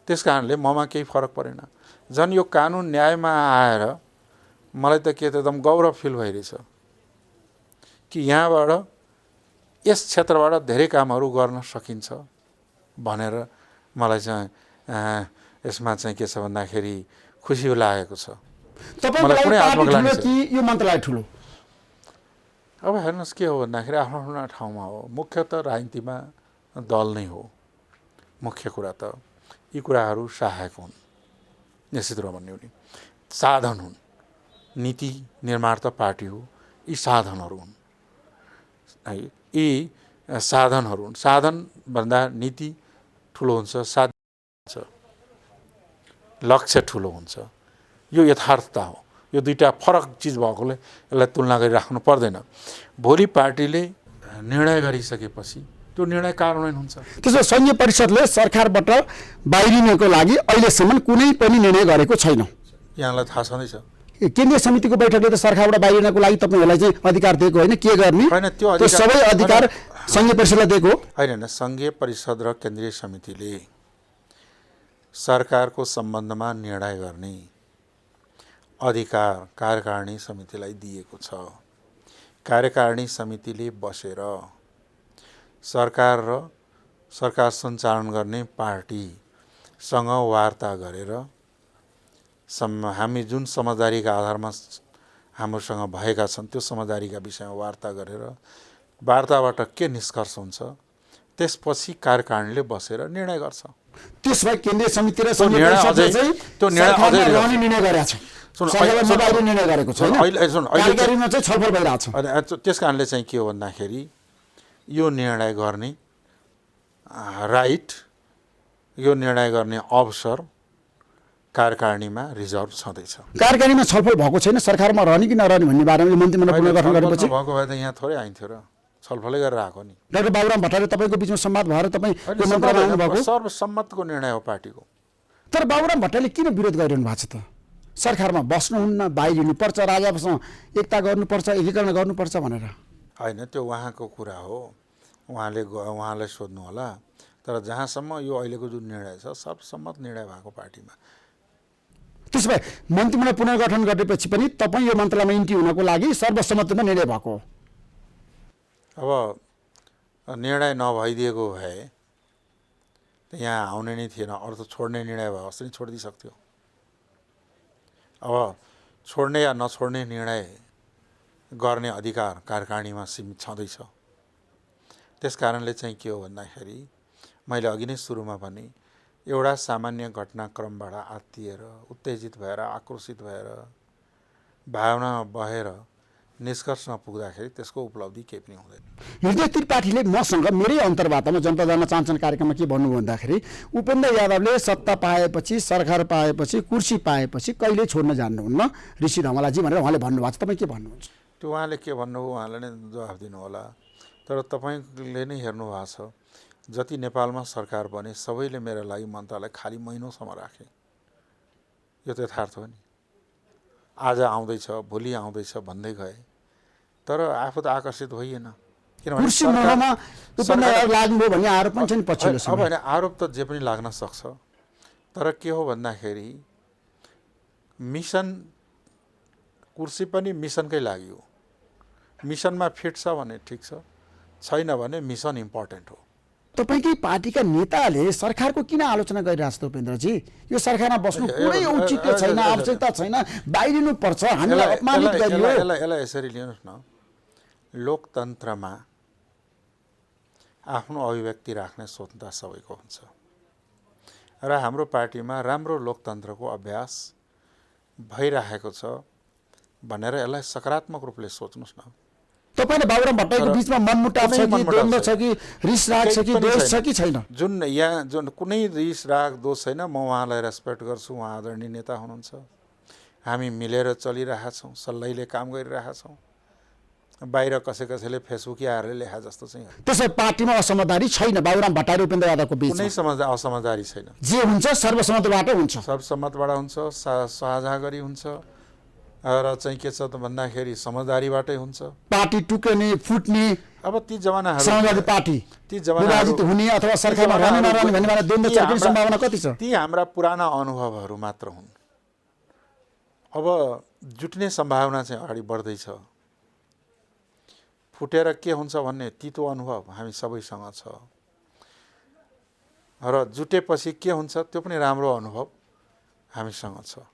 त्यस कारणले ममा केही फरक परेन। झन् यो कानुन न्यायमा आएर मलाई त के त एकदम गौरव फिल भइरहेछ कि यहाँबाट यस क्षेत्रबाट धेरै कामहरू गर्न सकिन्छ भनेर मलाई चाहिँ यसमा चाहिँ के छ भन्दाखेरि खुसी लागेको छ। मलाई कुनै आत्मग्लानी छ कि यो मन्त्रालय ठुलो? अब हेर्नुहोस् के हो भन्दाखेरि आफ्नो आफ्नो ठाउँमा हो। मुख्य त राजनीतिमा दल नै हो। मुख्य कुरा त यी कुराहरू सहायक हुन्, निश्चित रूपमा भन्ने हो नि, साधन हुन्। नीति निर्माण त पार्टी हो, यी साधनहरू हुन् है। यी साधनहरू हुन्। साधन भन्दा नीति ठुलो हुन्छ, साधन हुन्छ, लक्ष्य ठुलो हुन्छ। यो यथार्थता हो। यो दुईटा फरक चिज भएकोले यसलाई तुलना गरिराख्नु पर्दैन। भोलि पार्टीले निर्णय गरिसकेपछि त्यो निर्णय कार्यान्वयन हुन्छ। त्यसो संघीय परिषदले सरकारबाट बाहिरिनको लागि अहिलेसम्म कुनै पनि निर्णय गरेको छैन। यहाँलाई थाहा छँदैछ? केन्द्रीय समितिको बैठकले त सरकारबाट बाहिरिनको लागि तपाईँहरूलाई चाहिँ अधिकार दिएको होइन? के गर्ने? होइन, त्यो सबै अधिकार संघीय परिषदलाई दिएको होइन। संघीय परिषद र केन्द्रीय समितिले सरकारको सम्बन्धमा निर्णय गर्ने अधिकार कार्यकारिणी समितिलाई दिएको छ। कार्यकारिणी समितिले बसेर सरकार र सरकार सञ्चालन गर्ने पार्टीसँग वार्ता गरेर हामी जुन समझदारीका आधारमा हाम्रोसँग भएका छन् त्यो समझदारीका विषयमा वार्ता गरेर वार्ताबाट के निष्कर्ष हुन्छ त्यसपछि कार्यकारिणीले बसेर निर्णय गर्छ। त्यसबाहेक केन्द्रीय समिति र त्यो निर्णय अझै निर्णय गरेको छ। सरकारले निर्णय गरेको छैन। कार्यकारिणीमा चाहिँ छलफल भइरहेको छ। त्यस कारणले चाहिँ के हो भन्दाखेरि यो निर्णय गर्ने राइट, यो निर्णय गर्ने अवसर कार्यकारिणीमा रिजर्भ छँदैछ। कार्यकारिणीमा छलफल भएको छैन सरकारमा रहने कि नरहने भन्ने बारेमा मन्त्रीमण्डल पुनर्गठन गरेपछि भएको भए त यहाँ थोरै आइन्थ्यो र छलफलै गरेर आएको नि। डाक्टर बाबुराम भट्टराई तपाईँको बिचमा संवाद भएर तपाईँ मन्त्रालयमा आउनुभएको सर्वसम्मतको निर्णय हो पार्टीको। तर बाबुराम भट्टराईले किन विरोध गरिरहनु भएको छ त? सरकारमा बस्नुहुन्न, बाहिरिनुपर्छ, राजासँग एकता गर्नुपर्छ, एकीकरण गर्नुपर्छ भनेर। होइन, त्यो उहाँको कुरा हो, उहाँलाई सोध्नु होला। तर जहाँसम्म यो अहिलेको जुन निर्णय छ सर्वसम्मत निर्णय भएको पार्टीमा। त्यसो भए मन्त्रीमण्डल पुनर्गठन गरेपछि पनि तपाईँ यो मन्त्रालयमा इन्ट्री हुनको लागि सर्वसम्मतिमा निर्णय भएको हो। अब निर्णय नभइदिएको भए त यहाँ आउने नै थिएन। अरू त छोड्ने निर्णय भयो अस्ति नै छोडिदिइसक्थ्यो। अब छोड्ने या नछोड्ने निर्णय गर्ने अधिकार कार्यकारिणीमा सीमित छँदैछ। त्यस कारणले चाहिँ के हो भन्दाखेरि मैले अघि नै सुरुमा भने एउटा सामान्य घटनाक्रमबाट आत्तिएर उत्तेजित भएर आक्रोशित भएर भावनामा बहेर निष्कर्षमा पुग्दाखेरि त्यसको उपलब्धि केही पनि हुँदैन। हृदय त्रिपाठीले मसँग मेरै अन्तर्वार्तामा जनता जान्न चाहन्छन् कार्यक्रममा के भन्नु भन्दाखेरि उपेन्द्र यादवले सत्ता पाएपछि, सरकार पाएपछि, कुर्सी पाएपछि कहिले छोड्न जान्नुहुन्न ऋषि धमलाजी भनेर उहाँले भन्नुभएको छ। तपाईँ के भन्नुहुन्छ? त्यो उहाँले के भन्नुभयो उहाँले नै जवाफ दिनु होला। तर तपाईँले नै हेर्नु भएको छ जति नेपालमा सरकार बने सबैले मेरो लागि मन्त्रालय खाली महिनौसम्म राखे। यो त यथार्थ हो नि। आज आउँदैछ, भोलि आउँदैछ भन्दै गए, तर आफू त आकर्षित होइएन। किनभने अब होइन, आरोप त जे पनि लाग्न सक्छ। तर के हो भन्दाखेरि मिसन, कुर्सी पनि मिसनकै लागि हो। मिसनमा फिट छ भने ठिक छ, छैन भने मिसन इम्पोर्टेन्ट हो। तपाईँकै पार्टीका नेताले सरकारको किन आलोचना गरिरहेछ त उपेन्द्रजी? यो सरकारमा बस्नु कुनै औचित्य छैन, आवश्यकता छैन, बाहिरिनु पर्छ, हामीलाई अपमानित गरियो। यसलाई यसरी लिनुहोस् न, लोकतन्त्रमा आफ्नो अभिव्यक्ति राख्ने स्वतन्त्रता सबैको हुन्छ र हाम्रो पार्टीमा राम्रो लोकतन्त्रको अभ्यास भइरहेको छ भनेर यसलाई सकारात्मक रूपले सोच्नुहोस् न। तपाईले बाबुराम भट्टराईको बीचमा मनमुटाव छ कि द्वन्द्व छ कि रिस राग छ कि दोष छ कि छैन? जुन कुनै रिस राग दोष छैन। म उहाँलाई रेस्पेक्ट गर्छु, उहाँ आदरणीय नेता हुनुहुन्छ। हामी मिलेर चलिरहेछौँ, सल्लाहले काम गरिरहेछौँ। बाहिर कसैले फेसबुक आएर लेखा जस्तो चाहिँ त्यसै पार्टीमा असमझदारी छैन बाबुराम भट्टराई उपेन्द्र यादवको बीचमा? कुनै असमझदारी छैन। जे हुन्छ सर्वसम्मतबाट हुन्छ, सर्वसम्मतबाट हुन्छ, साझा गरी हुन्छ र चाहिँ के छ त भन्दाखेरि समझदारीबाटै हुन्छ। पार्टी टुक्ने फुट्ने अब ती जमानाहरू समाजवादी पार्टी ती जमानाहरू विभाजित हुने अथवा सरकारमा रहने नरहने भन्ने बेला द्वन्द्व चर्किने सम्भावना कति छ? ती हाम्रा पुराना अनुभवहरू मात्र हुन्। अब जुट्ने सम्भावना चाहिँ अगाडि बढ्दैछ। फुटेर के हुन्छ भन्ने तितो अनुभव हामी सबैसँग छ र जुटेपछि के हुन्छ त्यो पनि राम्रो अनुभव हामीसँग छ।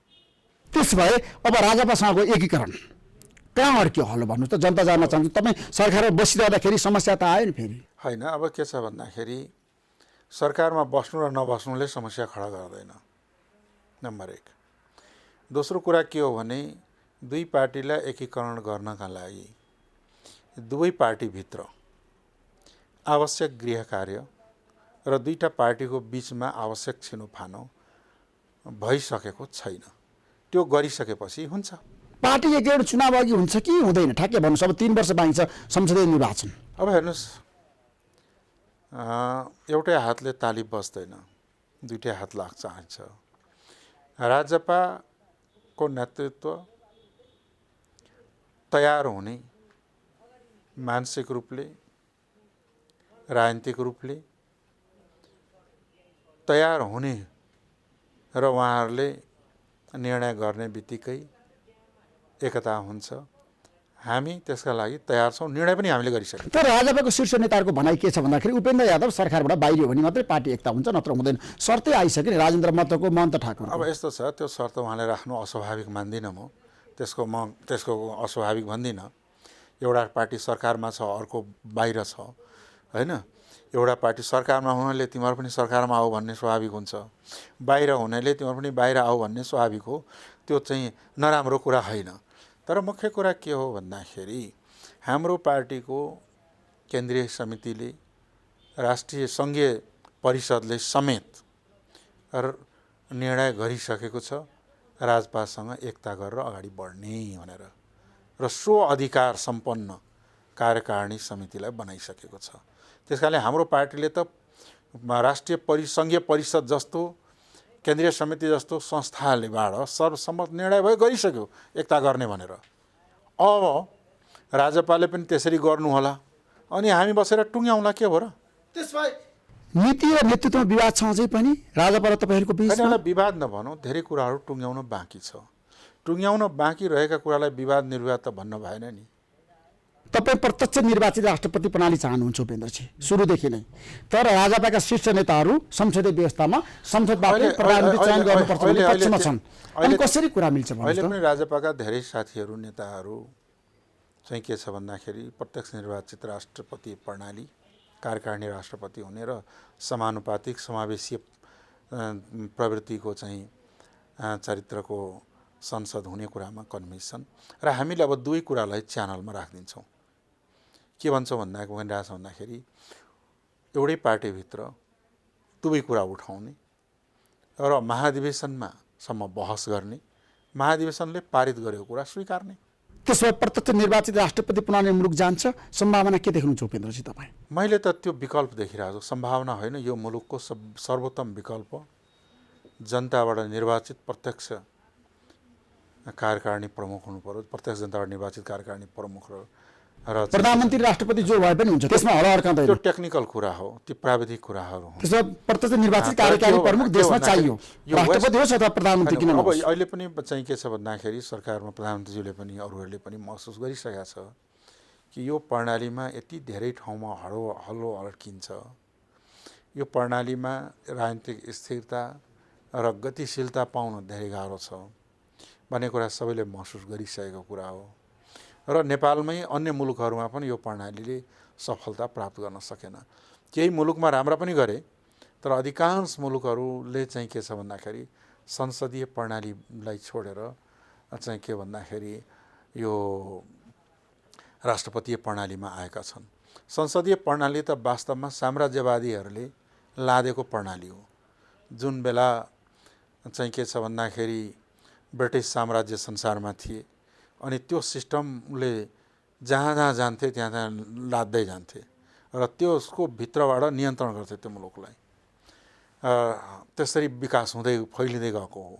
त्यसो भए अब राजपासँगको एकीकरण कहाँ अड्क्यो हलो भन्नुहोस् त? जनता जान्न चाहन्छु। तपाईँ सरकारमा बसिरहँदाखेरि समस्या त आयो नि फेरि। होइन, अब के छ भन्दाखेरि सरकारमा बस्नु र नबस्नुले समस्या खडा गर्दैन, नम्बर 1। दोस्रो कुरा के हो भने दुई पार्टीलाई एकीकरण गर्नका लागि दुवै पार्टीभित्र आवश्यक गृह कार्य र दुईटा पार्टीको बीचमा आवश्यक छिनोफानो भइसकेको छैन। त्यो गरिसकेपछि हुन्छ। पार्टी एकीकरण चुनाव अघि हुन्छ कि हुँदैन? ठ्याक्कै भन्नुहोस्। अब 3 वर्ष बाँकी छ संसदीय निर्वाचन। अब हेर्नुहोस्, एउटै हातले ताली बज्दैन, दुईटै हात लाग्छ चाहिन्छ। राजपाको नेतृत्व तयार हुने मानसिक रूपले राजनीतिक रूपले तयार हुने र उहाँहरूले निर्णय गर्ने बित्तिकै एकता हुन्छ। हामी त्यसका लागि तयार छौँ। निर्णय पनि हामीले गरिसक्यौँ। तर राजपाको शीर्ष नेताहरूको भनाइ के छ भन्दाखेरि उपेन्द्र यादव सरकारबाट बाहिरियो भने मात्रै पार्टी एकता हुन्छ, नत्र हुँदैन। शर्तै आइसक्यो नि राजेन्द्र महतोको, महन्त ठाकुर। अब यस्तो छ, त्यो शर्त उहाँले राख्नु अस्वाभाविक मान्दिनँ म। त्यसको अस्वाभाविक भन्दिनँ। एउटा पार्टी सरकारमा छ, अर्को बाहिर छ, होइन? एउटा पार्टी सरकारमा हुनाले तिमीहरू पनि सरकारमा आऊ भन्ने स्वाभाविक हुन्छ, बाहिर हुनाले तिमीहरू पनि बाहिर आऊ भन्ने स्वाभाविक हो। त्यो चाहिँ नराम्रो कुरा होइन। तर मुख्य कुरा के हो भन्दाखेरि हाम्रो पार्टीको केन्द्रीय समितिले, राष्ट्रिय सङ्घीय परिषदले समेत निर्णय गरिसकेको छ राजपासँग एकता गरेर अगाडि बढ्ने भनेर, र सो अधिकार सम्पन्न कार्यकारिणी समितिलाई बनाइसकेको छ। त्यसकारणले हाम्रो पार्टीले त राष्ट्रिय सङ्घीय परिषद जस्तो, केन्द्रीय समिति जस्तो संस्थालेबाट सर्वसम्मत निर्णय भयो, गरिसक्यो एकता गर्ने भनेर। अब राजपाले पनि त्यसरी गर्नु होला, अनि हामी बसेर टुङ्ग्याउँला, के हो र? त्यसमा नीति र नेतृत्वमा विवाद छ अझै पनि राजपा र तपाईँहरूको बिचमा? विवाद नभनौँ, धेरै कुराहरू टुङ्ग्याउन बाँकी छ। टुङ्ग्याउन बाँकी रहेका कुरालाई विवाद निर्वाद त भन्न भएन नि। तपाईँ प्रत्यक्ष निर्वाचित राष्ट्रपति प्रणाली चाहनुहुन्छ उपेन्द्रजी सुरुदेखि नै, तर राजपाका शीर्ष नेताहरू संसदीय व्यवस्थामा संसदबाट प्रधानमन्त्री चयन गर्नुपर्छ भन्ने पक्षमा छन्। अनि कसरी कुरा मिल्छ भन्नुहोस् त? अहिले पनि राजपाका धेरै साथीहरू, नेताहरू चाहिँ के छ भन्दाखेरि प्रत्यक्ष निर्वाचित राष्ट्रपति प्रणाली, कार्यकारिणी राष्ट्रपति हुने र समानुपातिक समावेशीय प्रवृत्तिको चाहिँ चरित्रको संसद हुने कुरामा कन्भिन्स छन्। र हामीले अब दुवै कुरालाई च्यानलमा राखिदिन्छौँ। के भन्छौँ भनिरहेछ भन्दाखेरि एउटै पार्टीभित्र दुवै कुरा उठाउने र महाधिवेशनमा सम्म बहस गर्ने, महाधिवेशनले पारित गरेको कुरा स्वीकार्ने। त्यसो भए प्रत्यक्ष निर्वाचित राष्ट्रपति प्रणाली मुलुक जान्छ, सम्भावना के देख्नुहुन्छ उपेन्द्रजी तपाईँ? मैले त त्यो विकल्प देखिरहेको छु। सम्भावना होइन, यो मुलुकको सर्वोत्तम विकल्प जनताबाट निर्वाचित प्रत्यक्ष कार्यकारिणी प्रमुख हुनु पर्यो। प्रत्यक्ष जनताबाट निर्वाचित कार्यकारिणी प्रमुख र प्रधानमन्त्री राष्ट्रपति जो भए पनि हुन्छ, त्यसमा हल अड्काउँदैन। त्यो टेक्निकल कुरा हो, ती प्राविधिक कुराहरू हुन्। त्यसमा प्रत्यक्ष निर्वाचित कार्यकारी प्रमुख देशमा चाहियो, राष्ट्रपति होस् अथवा प्रधानमन्त्री किन नहोस्। अब अहिले पनि चाहिँ के छ भन्दाखेरि सरकारमा प्रधानमन्त्रीज्यूले पनि अरूहरूले पनि महसुस गरिसकेका छ कि यो प्रणालीमा यति धेरै ठाउँमा हल्लो अड्किन्छ, यो प्रणालीमा राजनीतिक स्थिरता र गतिशीलता पाउन धेरै गाह्रो छ भन्ने कुरा सबैले महसुस गरिसकेको कुरा हो। र नेपालमै अन्य मुलुकहरूमा पनि यो प्रणालीले सफलता प्राप्त गर्न सकेन। केही मुलुकमा राम्रा पनि गरे, तर अधिकांश मुलुकहरूले चाहिँ के छ भन्दाखेरि संसदीय प्रणालीलाई छोडेर चाहिँ के भन्दाखेरि यो राष्ट्रपतीय प्रणालीमा आएका छन्। संसदीय प्रणाली त वास्तवमा साम्राज्यवादीहरूले लादेको प्रणाली हो। जुन बेला चाहिँ के छ भन्दाखेरि ब्रिटिस साम्राज्य संसारमा थिए, अनि त्यो सिस्टमले जहाँ जहाँ जान्थे त्यहाँ लाद्दै जान्थे र त्यसको भित्रबाट नियन्त्रण गर्थे त्यो मुलुकलाई। त्यसरी विकास हुँदै फैलिँदै गएको हो।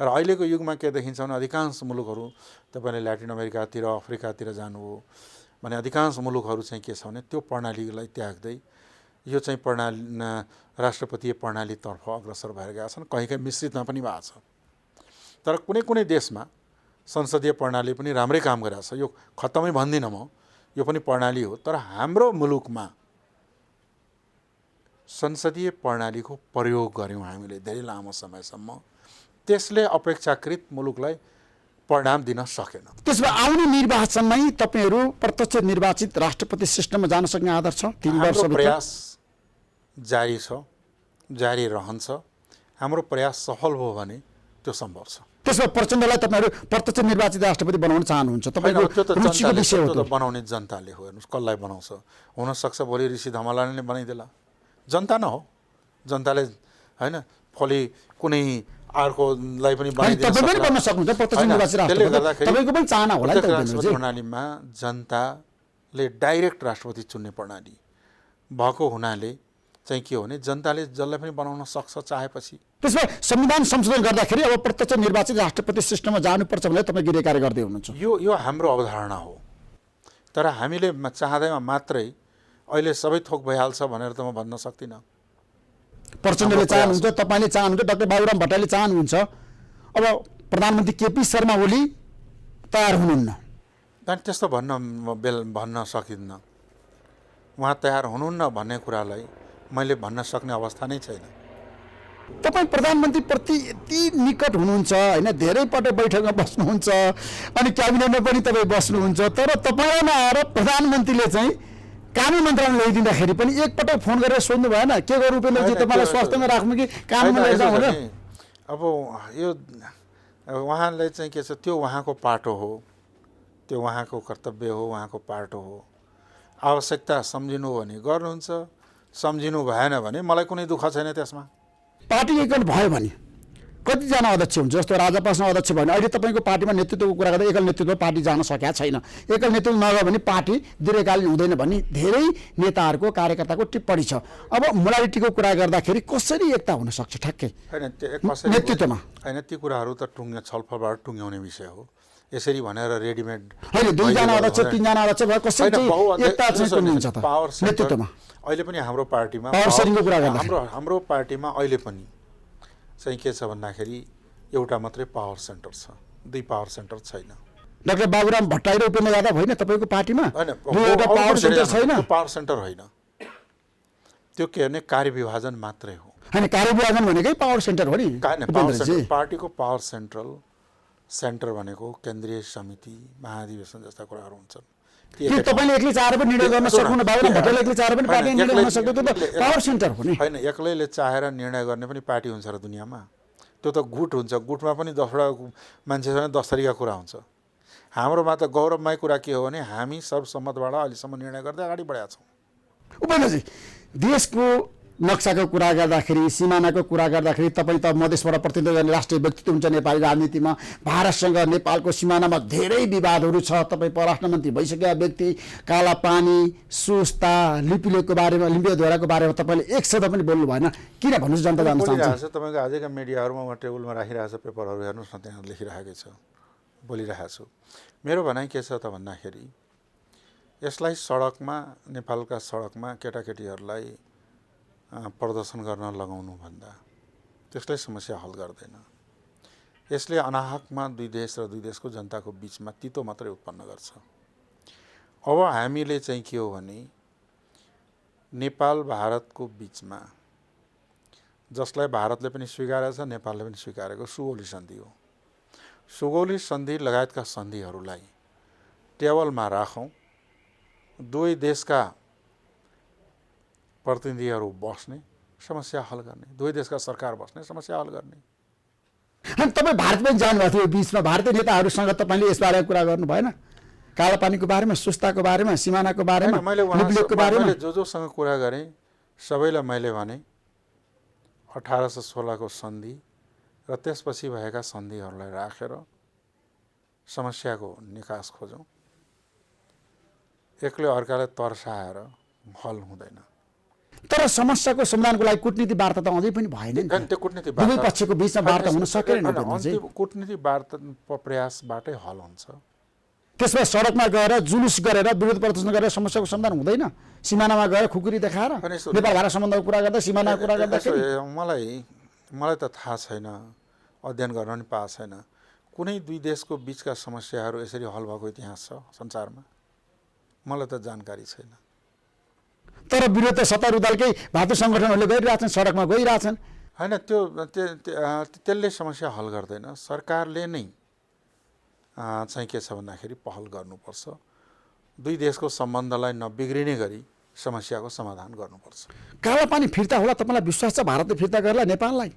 र अहिलेको युगमा के देखिन्छ भने अधिकांश मुलुकहरू, तपाईँले ल्याटिन अमेरिकातिर, अफ्रिकातिर जानुभयो, भने अधिकांश मुलुकहरू चाहिँ के छ भने त्यो प्रणालीलाई त्याग्दै यो चाहिँ प्रणाली राष्ट्रपतीय प्रणालीतर्फ अग्रसर भएर गएका छन्। कहीँ कहीँ मिश्रितमा पनि भएको छ। तर कुनै कुनै देशमा संसदीय प्रणाली पनि राम्रै काम गरेको छ। यो खत्तमै भन्दिनँ म, यो पनि प्रणाली हो। तर हाम्रो मुलुकमा संसदीय प्रणालीको प्रयोग गऱ्यौँ हामीले धेरै लामो समयसम्म, त्यसले अपेक्षाकृत मुलुकलाई परिणाम दिन सकेन। त्यसो भए आउने निर्वाचनमै तपाईहरू प्रत्यक्ष निर्वाचित राष्ट्रपति सिस्टममा जान सक्ने आधार छ? 3 वर्ष प्रयास जारी छ, जारी रहन्छ। हाम्रो प्रयास सफल भयो भने त्यो सम्भव छ। त्यसो भए प्रचण्डलाई तपाईहरू प्रत्यक्ष निर्वाचित राष्ट्रपति बनाउन चाहनुहुन्छ? तपाईँको रुचिको विषय हो। त्यो त बनाउने जनताले हो। हेर्नुहोस् कसलाई बनाउँछ। हुनसक्छ भोलि ऋषि धमलाले बनाइदेला, जनता न हो। जनताले होइन भोलि कुनै अर्कोलाई पनि बनाइदिन प्रणालीमा जनताले डाइरेक्ट राष्ट्रपति चुन्ने प्रणाली भएको हुनाले चाहिँ के हो भने जनताले जसलाई पनि बनाउन सक्छ चाहेपछि। त्यसमा संविधान संशोधन गर्दाखेरि अब प्रत्यक्ष निर्वाचित राष्ट्रपति सिस्टममा जानुपर्छ भनेर तपाईँ गृह कार्य गर्दै हुनुहुन्छ। यो हाम्रो अवधारणा हो। तर हामीले चाहँदैमा मात्रै अहिले सबै थोक भइहाल्छ भनेर त म भन्न सक्दिनँ। प्रचण्डले चाहनुहुन्छ, तपाईँले चाहनुहुन्छ, डाक्टर बाबुराम भट्टराईले चाहनुहुन्छ, अब प्रधानमन्त्री केपी शर्मा ओली तयार हुनुहुन्न। त्यस्तो भन्न सकिन्न। उहाँ तयार हुनुहुन्न भन्ने कुरालाई मैले भन्न सक्ने अवस्था नै छैन। तपाईँ प्रधानमन्त्रीप्रति यति निकट हुनुहुन्छ होइन, धेरै पटक बैठकमा बस्नुहुन्छ अनि क्याबिनेटमा पनि तपाईँ बस्नुहुन्छ, तर तपाईँ नआएर प्रधानमन्त्रीले चाहिँ कानुन मन्त्रालय ल्याइदिँदाखेरि पनि एकपटक फोन गरेर सोध्नु भएन के गर्नु उपेन्द्रजी तपाईँलाई स्वास्थ्यमा राख्नु कि कानुनमा लैजाउँ भनेर? अब यो उहाँलाई चाहिँ के छ, त्यो उहाँको पाटो हो, त्यो उहाँको कर्तव्य हो, उहाँको पाटो हो। आवश्यकता सम्झिनु हो भने गर्नुहुन्छ, सम्झिनु भएन भने मलाई कुनै दुःख छैन त्यसमा। पार्टी एकल भयो भने कतिजना अध्यक्ष हुन्छ? जस्तो राजापासमा अध्यक्ष भयो भने अहिले तपाईँको पार्टीमा नेतृत्वको कुरा गर्दा एकल नेतृत्व पार्टी जान सकेका छैन। एकल नेतृत्व नगयो भने पार्टी दीर्घकालीन हुँदैन भन्ने धेरै नेताहरूको कार्यकर्ताको टिप्पणी छ। अब मोडालिटीको कुरा गर्दाखेरि कसरी एकता हुन सक्छ ठ्याक्कै नेतृत्वमा? होइन, ती कुराहरू त छलफलबाट टुङ्ग्याउने विषय हो। यसरी भनेर रेडिमेड होइन, 2जना अध्यक्ष 3जना अध्यक्ष भयो कसरी एकता चाहिँ टुङ्गिन्छ त नेतृत्वमा? अहिले पनि हाम्रो पार्टीमा हाम्रो पार्टीमा अहिले पनि चाहिँ के छ भन्दाखेरि एउटा मात्रै पावर सेन्टर छ, 2 पावर सेन्टर छैन। डाक्टर बाबुराम भट्टराई र उपेन्द्र यादव होइन तपाईँको पार्टीमा? पावर सेन्टर छैन। पावर सेन्टर होइन, त्यो के भने कार्यविभाजन मात्रै हो। होइन, कार्यविभाजन भनेकै पावर सेन्टर हो नि। पार्टीको पावर सेन्टर भनेको केन्द्रीय समिति, महाधिवेशन जस्ता कुराहरू हुन्छन्। तपाईँले एक्लै चाहेर पनि निर्णय गर्न सक्नुहुन्न, बाबुराम भट्टराईले एक्लै चाहेर पनि पार्टी निर्णय गर्न सक्दैन, त्यो त पावर सेन्टर हो नि। होइन, एक्लैले चाहेर निर्णय गर्ने पनि पार्टी हुन्छ र दुनियाँमा? त्यो त गुट हुन्छ। गुटमा पनि 10वटा मान्छेसँग 10 थरीका कुरा हुन्छ। हाम्रोमा त गौरवमय कुरा के हो भने हामी सर्वसम्मतबाट अहिलेसम्म निर्णय गर्दै अगाडि बढेका छौँ। उपेन्द्रजी, देशको नक्साको कुरा गर्दाखेरि, सिमानाको कुरा गर्दाखेरि तपाईँ त मधेसबाट प्रतिनिधित्व गर्ने राष्ट्रिय व्यक्तित्व हुन्छ नेपाली राजनीतिमा। भारतसँग नेपालको सिमानामा धेरै विवादहरू छ। तपाईँ परराष्ट्र मन्त्री भइसकेका व्यक्ति, कालापानी, सुस्ता, लिपिलेको बारेमा, लिम्पियाधोराको बारेमा तपाईँले एक शब्द पनि बोल्नु भएन। किन भन्नुहोस्, जनता जान्न चाहन्छ? तपाईँको आजका मिडियाहरूमा म टेबलमा राखिरहेको छ पेपरहरू, हेर्नुहोस् न, त्यहाँ लेखिरहेको छ, बोलिरहेको छु। मेरो भनाइ के छ त भन्दाखेरि यसलाई सडकमा, नेपालका सडकमा केटाकेटीहरूलाई प्रदर्शन गर्न लगाउनु भन्दा त्यसले समस्या हल गर्दैन। यसले अनाहकमा 2 देश र 2 देशको जनताको बिचमा तितो मात्रै उत्पन्न गर्छ। अब हामीले चाहिँ के हो भने नेपाल भारतको बिचमा, जसलाई भारतले पनि स्वीकारेको छ, नेपालले पनि स्वीकारेको सुगौली सन्धि हो। सुगौली सन्धि लगायतका सन्धिहरूलाई टेबलमा राखौँ, 2 देशका प्रतिनिधिहरू बस्ने, समस्या हल गर्ने, 2 देशका सरकार बस्ने, समस्या हल गर्ने। तपाईँ भारत पनि जानुभएको थियो, बिचमा भारतीय नेताहरूसँग तपाईँले यसबारे कुरा गर्नु भएन? कालापानीको बारेमा, सुस्ताको बारेमा, सिमानाको बारेमा, लिपिलेको बारेमा जोसँग कुरा गरेँ सबैलाई मैले भने 1816 को सन्धि र त्यसपछि भएका सन्धिहरूलाई राखेर समस्याको निकास खोजौँ। एक्लै अर्कालाई तर्साएर हल हुँदैन। तर समस्याको समाधानको लागि कूटनीति वार्ता त अझै पनि भएन नि। त्यो कूटनीति दुवै पक्षको बिचमा वार्ता हुन सकेन। कूटनीति वार्ता प्रयासबाटै हल हुन्छ। त्यसमा सडकमा गएर जुलुस गरेर विरोध प्रदर्शन गरेर समस्याको समाधान हुँदैन। सिमानामा गएर खुकुरी देखाएर नेपाल भारत सम्बन्धको कुरा गर्दा सिमानाको कुरा गर्दाखेरि मलाई त थाहा छैन, अध्ययन गर्न पनि पाएको छैन कुनै दुई देशको बीचका समस्याहरू यसरी हल भएको इतिहास छ संसारमा, मलाई त जानकारी छैन। तर विरोध त सत्तारूढ दलकै भातृ सङ्गठनहरूले गरिरहेछन्, सडकमा गइरहेछन्। होइन, त्यसले समस्या हल गर्दैन। सरकारले नै चाहिँ के छ भन्दाखेरि पहल गर्नुपर्छ, दुई देशको सम्बन्धलाई नबिग्रिने गरी समस्याको समाधान गर्नुपर्छ। कालापानी फिर्ता होला तपाईँलाई विश्वास छ भारतले फिर्ता गर्ला नेपाललाई?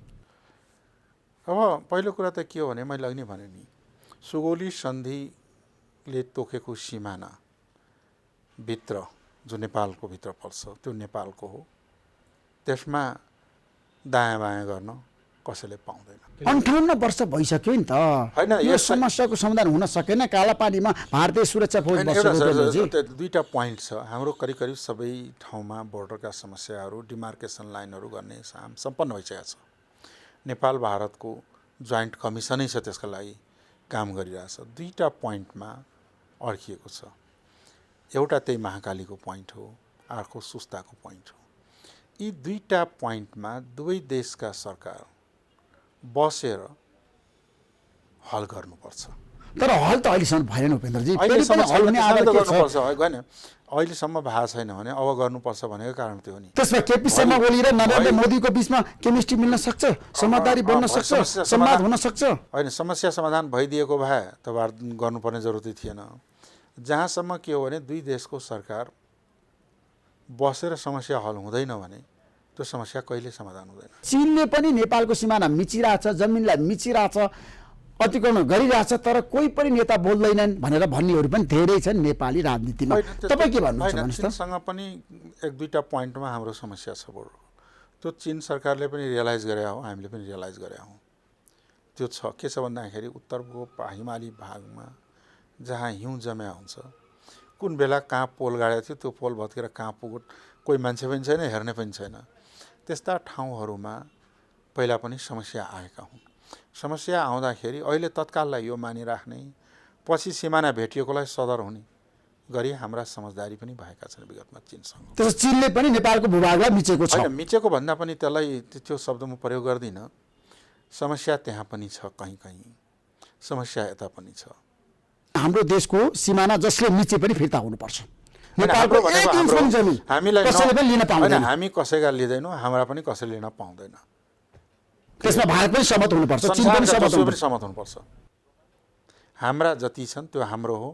अब पहिलो कुरा त के हो भने मैले अघि नै भने नि, सुगौली सन्धिले तोकेको सिमाना भित्र जो नेपालको भित्र पर्छ त्यो नेपालको हो, त्यसमा दायाँ बायाँ गर्न कसैले पाउँदैन। 58 वर्ष भइसक्यो नि त, यो समस्याको समाधान हुन सकेन। कालापानीमा भारतीय सुरक्षा फौज बसेको दुईटा पोइन्ट छ हाम्रो। करिब करिब सबै ठाउँमा बोर्डरका समस्याहरू, डिमार्केसन लाइनहरू गर्ने सम्पन्न भइसकेको छ। नेपाल भारतको जोइन्ट कमिसनै छ त्यसका लागि काम गरिरहेछ। दुईटा पोइन्टमा अड्किएको छ। एउटा त्यही महाकालीको पोइन्ट हो, अर्को सुस्ताको पोइन्ट हो। यी दुईटा पोइन्टमा दुवै देशका सरकार बसेर हल गर्नुपर्छ। तर हल त अहिलेसम्म भएन उपेन्द्रजी। अहिलेसम्म भएको छैन भने अब गर्नुपर्छ भनेको कारण त्यो हो नि। त्यसमा केपी शर्मा ओली र नरेन्द्र मोदीको बीचमा केमिस्ट्री मिल्न सक्छ, समझदारी बन्न सक्छ, संवाद हुन सक्छ। होइन, समस्या समाधान भइदिएको भए त गर्नुपर्ने जरुरत थिएन। जहाँसम्म के हो भने दुई देशको सरकार बसेर समस्या हल हुँदैन भने त्यो समस्या कहिले समाधान हुँदैन। चीनले पनि नेपालको सिमाना मिचिरहेछ, जमिनलाई मिचिरहेछ, अतिक्रमण गरिरहेछ, तर कोही पनि नेता बोल्दैनन् भनेर भन्नेहरू पनि धेरै छन् नेपाली राजनीतिमा। तपाईँ के भन्नुहुन्छ भन्नुहोस् त? चीनसँग पनि एक दुईटा पोइन्टमा हाम्रो समस्या छ बरु। त्यो चीन सरकारले पनि रियलाइज गरे हो, हामीले पनि रियलाइज गरे हौँ। त्यो छ के छ भन्दाखेरि उत्तरको हिमाली भागमा जहाँ हिउँ जम्या हुन्छ, कुन बेला कहाँ पोल गाडेको थियो, त्यो पोल भत्केर कहाँ पुग्यो कोही मान्छे पनि छैन, हेर्ने पनि छैन। त्यस्ता ठाउँहरूमा पहिला पनि समस्या आएका हुन्। समस्या आउँदाखेरि अहिले तत्काललाई यो मानिराख्ने, पछि सिमाना भेटिएकोलाई सदर हुने गरी हाम्रा समझदारी पनि भएका छन् विगतमा चीनसँग। त्यसो चीनले पनि नेपालको भूभागलाई मिचेको छ? होइन, मिचेको भन्दा पनि त्यसलाई त्यो शब्द म प्रयोग गर्दिनँ। समस्या त्यहाँ पनि छ, कहीँ कहीँ समस्या यता पनि छ। हाम्रो देशको सिमाना जसले मिचे पनि फिर्ता हुनुपर्छ। हामी कसैका लिँदैनौँ, हाम्रा पनि कसैले लिन पाउँदैन। त्यसमा भारत पनि सहमत हुनुपर्छ, चीन पनि सहमत हुनुपर्छ। हाम्रा जति छन् त्यो हाम्रो हो,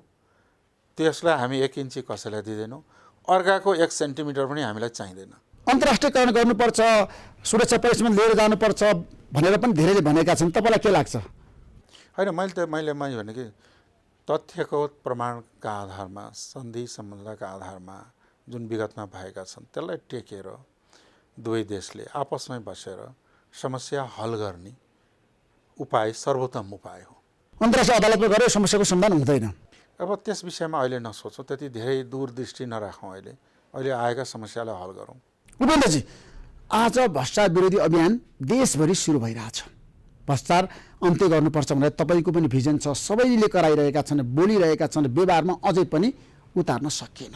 त्यसलाई हामी 1 इन्ची कसैलाई दिँदैनौँ, अर्काको 1 सेन्टिमिटर पनि हामीलाई चाहिँदैन। अन्तर्राष्ट्रियकरण गर्नुपर्छ, सुरक्षा परिसरमा लिएर जानुपर्छ भनेर पनि धेरैले भनेका छन्। तपाईँलाई के लाग्छ? होइन, मैले भने कि तथ्यको प्रमाणका आधारमा, सन्धि सम्बन्धका आधारमा जुन विगतमा भएका छन् त्यसलाई टेकेर दुवै देशले आपसमै बसेर समस्या हल गर्ने उपाय सर्वोत्तम उपाय हो। अन्तर्राष्ट्रिय अदालतमा गएर समस्याको समाधान हुँदैन। अब त्यस विषयमा अहिले नसोचौँ, त्यति धेरै दूरदृष्टि नराखौँ। अहिले आएका समस्यालाई हल गरौँ। उपेन्द्रजी, आज भ्रष्टाचार विरोधी अभियान देशभरि सुरु भइरहेछ। भ्रष्टाचार अन्त्य गर्नुपर्छ भनेर तपाईँको पनि भिजन छ, सबैले कराइरहेका छन्, बोलिरहेका छन्, व्यवहारमा अझै पनि उतार्न सकिएन।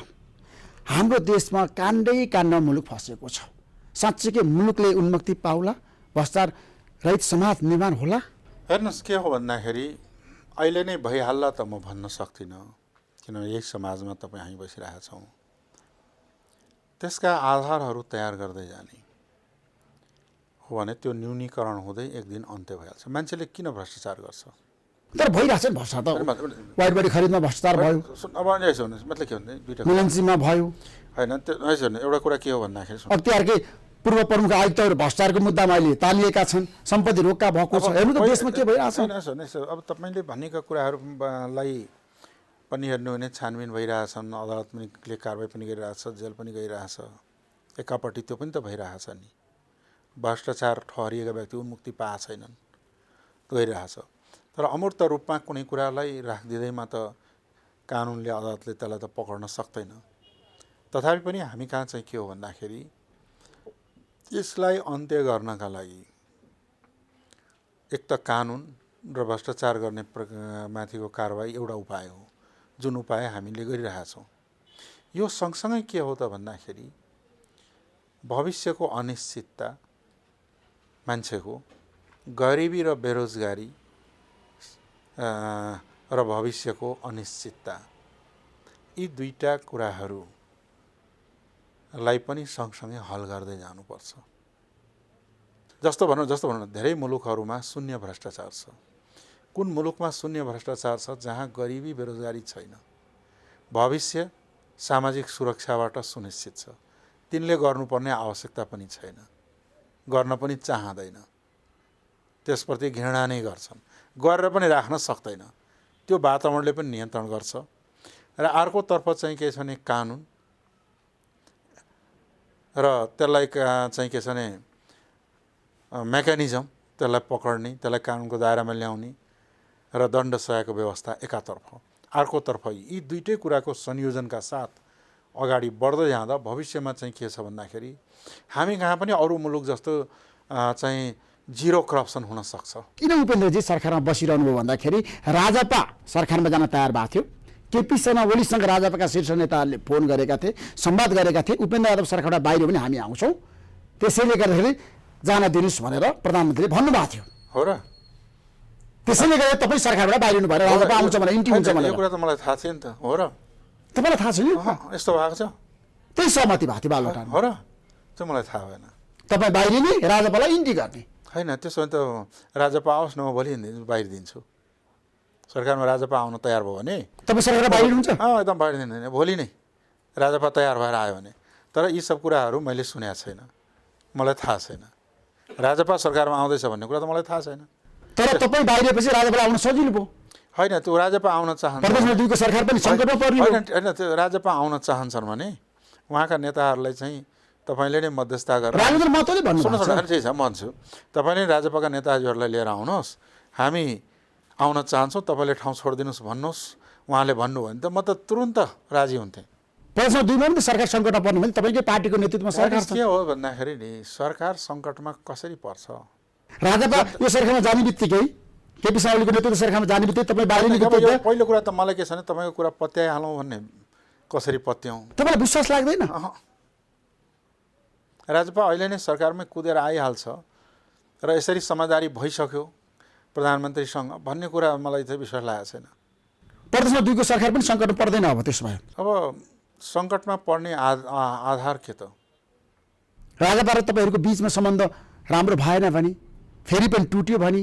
हाम्रो देशमा काण्डै काण्ड मुलुक फँसेको छ। साँच्चै मुलुकले उन्मुक्ति पाउला, भ्रष्टाचार रहित समाज निर्माण होला? हेर्नुहोस्, के हो भन्दाखेरि अहिले नै भइहाल्ला त म भन्न सक्दिनँ, किनभने यही समाजमा तपाईँ हामी बसिरहेका छौँ। त्यसका आधारहरू तयार गर्दै जाने हो भने त्यो न्यूनीकरण हुँदै एक दिन अन्त्य भइहाल्छ। मान्छेले किन भ्रष्टाचार गर्छ? तर भइरहेछ नि भ्रष्टाचार। वाइट बडी खरिदमा भ्रष्टाचार भयो, अब यसो हुनुहोस्, मतलब के भन्ने दुईटा मिलन्सीमा भयो। होइन, त्यो यसो भने एउटा कुरा के हो भन्दाखेरि अख्तियारकै पूर्व प्रमुख आयुक्तहरू भ्रष्टाचारको मुद्दामा अहिले तालिएका छन्, सम्पत्ति रोक्का भएको छ। हेर्नु त देशमा के भइरहेछ। अब तपाईँले भनेका कुराहरूलाई पनि हेर्नु भने छानबिन भइरहेछन्, अदालतले कारबाही पनि गरिरहेछ, जेल पनि गइरहेछ। एकापट्टि त्यो पनि त भइरहेछ नि, भ्रष्टाचार ठहरिएका व्यक्ति उन्मुक्ति पाएको छैनन्, गइरहेछ। तर अमूर्त रूपमा कुनै कुरालाई राखिदिँदैमा त कानुनले, अदालतले त्यसलाई त पक्र्न सक्दैन। तथापि पनि हामी कहाँ चाहिँ के हो भन्दाखेरि यसलाई अन्त्य गर्नका लागि एक त कानुन र भ्रष्टाचार गर्ने माथिको कारबाही एउटा उपाय हो। जुन उपाय हामीले गरिरहेका छौँ। यो सँगसँगै के हो त भन्दाखेरि भविष्यको अनिश्चितता, मान्छेको गरिबी र बेरोजगारी र भविष्यको अनिश्चितता, यी दुईटा कुराहरूलाई पनि सँगसँगै हल गर्दै जानुपर्छ। जस्तो भनौँ धेरै मुलुकहरूमा शून्य भ्रष्टाचार छ। कुन मुलुकमा शून्य भ्रष्टाचार छ? जहाँ गरिबी बेरोजगारी छैन, भविष्य सामाजिक सुरक्षाबाट सुनिश्चित छ, तिनले गर्नुपर्ने आवश्यकता पनि छैन, गर्न पनि चाहँदैन, त्यसप्रति घृणा नै गर्छन्, गरेर पनि राख्न सक्दैन। त्यो वातावरणले पनि नियन्त्रण गर्छ। र अर्कोतर्फ चाहिँ के छ भने कानुन र त्यसलाई चाहिँ के छ भने मेकानिजम, त्यसलाई पक्र्ने, त्यसलाई कानुनको दायरामा ल्याउने र दण्ड सजायको व्यवस्था एकातर्फ, अर्कोतर्फ यी दुईटै कुराको संयोजनका साथ अगाडि बढ्दै जाँदा भविष्यमा चाहिँ के छ भन्दाखेरि हामी कहाँ पनि अरू मुलुक जस्तो चाहिँ जिरो करप्सन हुन सक्छ। किन उपेन्द्रजी सरकारमा बसिरहनु भयो भन्दाखेरि राजपा सरकारमा जान तयार भएको थियो। केपी शर्मा ओलीसँग राजपाका शीर्ष नेताहरूले फोन गरेका थिए, संवाद गरेका थिए, उपेन्द्र यादव सरकारबाट बाहिर पनि हामी आउँछौँ, त्यसैले गर्दाखेरि जान दिनुहोस् भनेर प्रधानमन्त्रीले भन्नुभएको थियो। हो र? त्यसैले गर्दा तपाईँ सरकारबाट बाहिरिनु भएर राजपा आउँछ भनेर इन्ट्री हुन्छ भनेर। यो कुरा त मलाई थाहा थिएन त। हो र? तपाईँलाई थाहा छैन? यस्तो भएको छ? त्यही सहमति भएको थियो बालुवाटारमा। हो र? त्यो मलाई थाहा भएन। तपाईँ बाहिरिने, राजपालाई इन्ट्री गर्ने? होइन, त्यसो भने त राजपा आओस् न, म भोलि बाहिर दिन्छु। सरकारमा राजपा आउन तयार भयो भने तपाईँ सरकार बाहिरिनुहुन्छ? एकदम बाहिर दिँदैन, भोलि नै राजपा तयार भएर आयो भने। तर यी सब कुराहरू मैले सुनेको छैन, मलाई थाहा छैन। राजपा सरकारमा आउँदैछ भन्ने कुरा त मलाई थाहा छैन। तर तपाईँ बाहिरिएपछि राजपालाई आउन सजिलो भयो? होइन, त्यो राजपा आउन चाहन्छ। प्रदेशमा दुईको सरकार पनि सङ्कटमा पर्ने हो। होइन, त्यो राजपा आउन चाहन्छन् भने उहाँका नेताहरूलाई चाहिँ तपाईँले नै मध्यस्थता गरेर, राजेन्द्र महतोले भन्नुभएको छ। ठिक छ, म भन्छु, तपाईँले राजपाका नेताजीहरूलाई लिएर आउनुहोस्, हामी आउन चाहन्छौँ, तपाईँले ठाउँ छोडिदिनुहोस् भन्नुहोस्। उहाँले भन्नुभयो भने त म त तुरुन्त राजी हुन्थेँ। प्रदेशमा दुईमा पनि सरकार सङ्कटमा पर्ने भने तपाईँकै पार्टीको नेतृत्वमा सरकार छ। के हो भन्दाखेरि नि, सरकार सङ्कटमा कसरी पर्छ? राजपा यो सरकारमा जाने बित्तिकै, केपी शर्मा ओलीको नेतृत्व सरकारमा जाने बित्तिकै तपाईँ बाहिरिने बित्तिकै पहिलो कुरा त मलाई के छ भने तपाईँको कुरा पत्याइहालौँ भन्ने, कसरी पत्याउँ? तपाईँलाई विश्वास लाग्दैन? राजपा अहिले नै सरकारमै कुदेर आइहाल्छ र यसरी समझदारी भइसक्यो प्रधानमन्त्रीसँग भन्ने कुरा मलाई चाहिँ विश्वास लागेको छैन। प्रदेशमा दुईको सरकार पनि सङ्कटमा पर्दैन अब त्यसो भए? अब सङ्कटमा पर्ने आधार के त? राजपा र तपाईँहरूको बिचमा सम्बन्ध राम्रो भएन भने, फेरि पनि टुट्यो भने,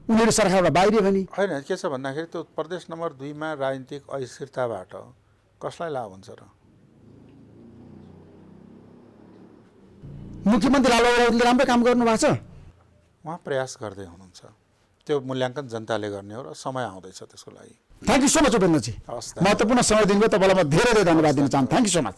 उनीहरू सरकारबाट बाहिरियो भने? होइन, के छ भन्दाखेरि त्यो प्रदेश नम्बर 2मा राजनीतिक अस्थिरताबाट कसलाई लाभ हुन्छ र? मुख्यमन्त्री लालबाबुले राम्रो काम गर्नुभएको छ, उहाँ प्रयास गर्दै हुनुहुन्छ। त्यो मूल्याङ्कन जनताले गर्ने हो र समय आउँदैछ त्यसको लागि। थ्याङ्क यू सो मच उपेन्द्रजी, हवस्, महत्त्वपूर्ण समय दिनुभयो। तपाईँलाई म धेरै धेरै धन्यवाद दिन चाहन्छु। Thank you so much.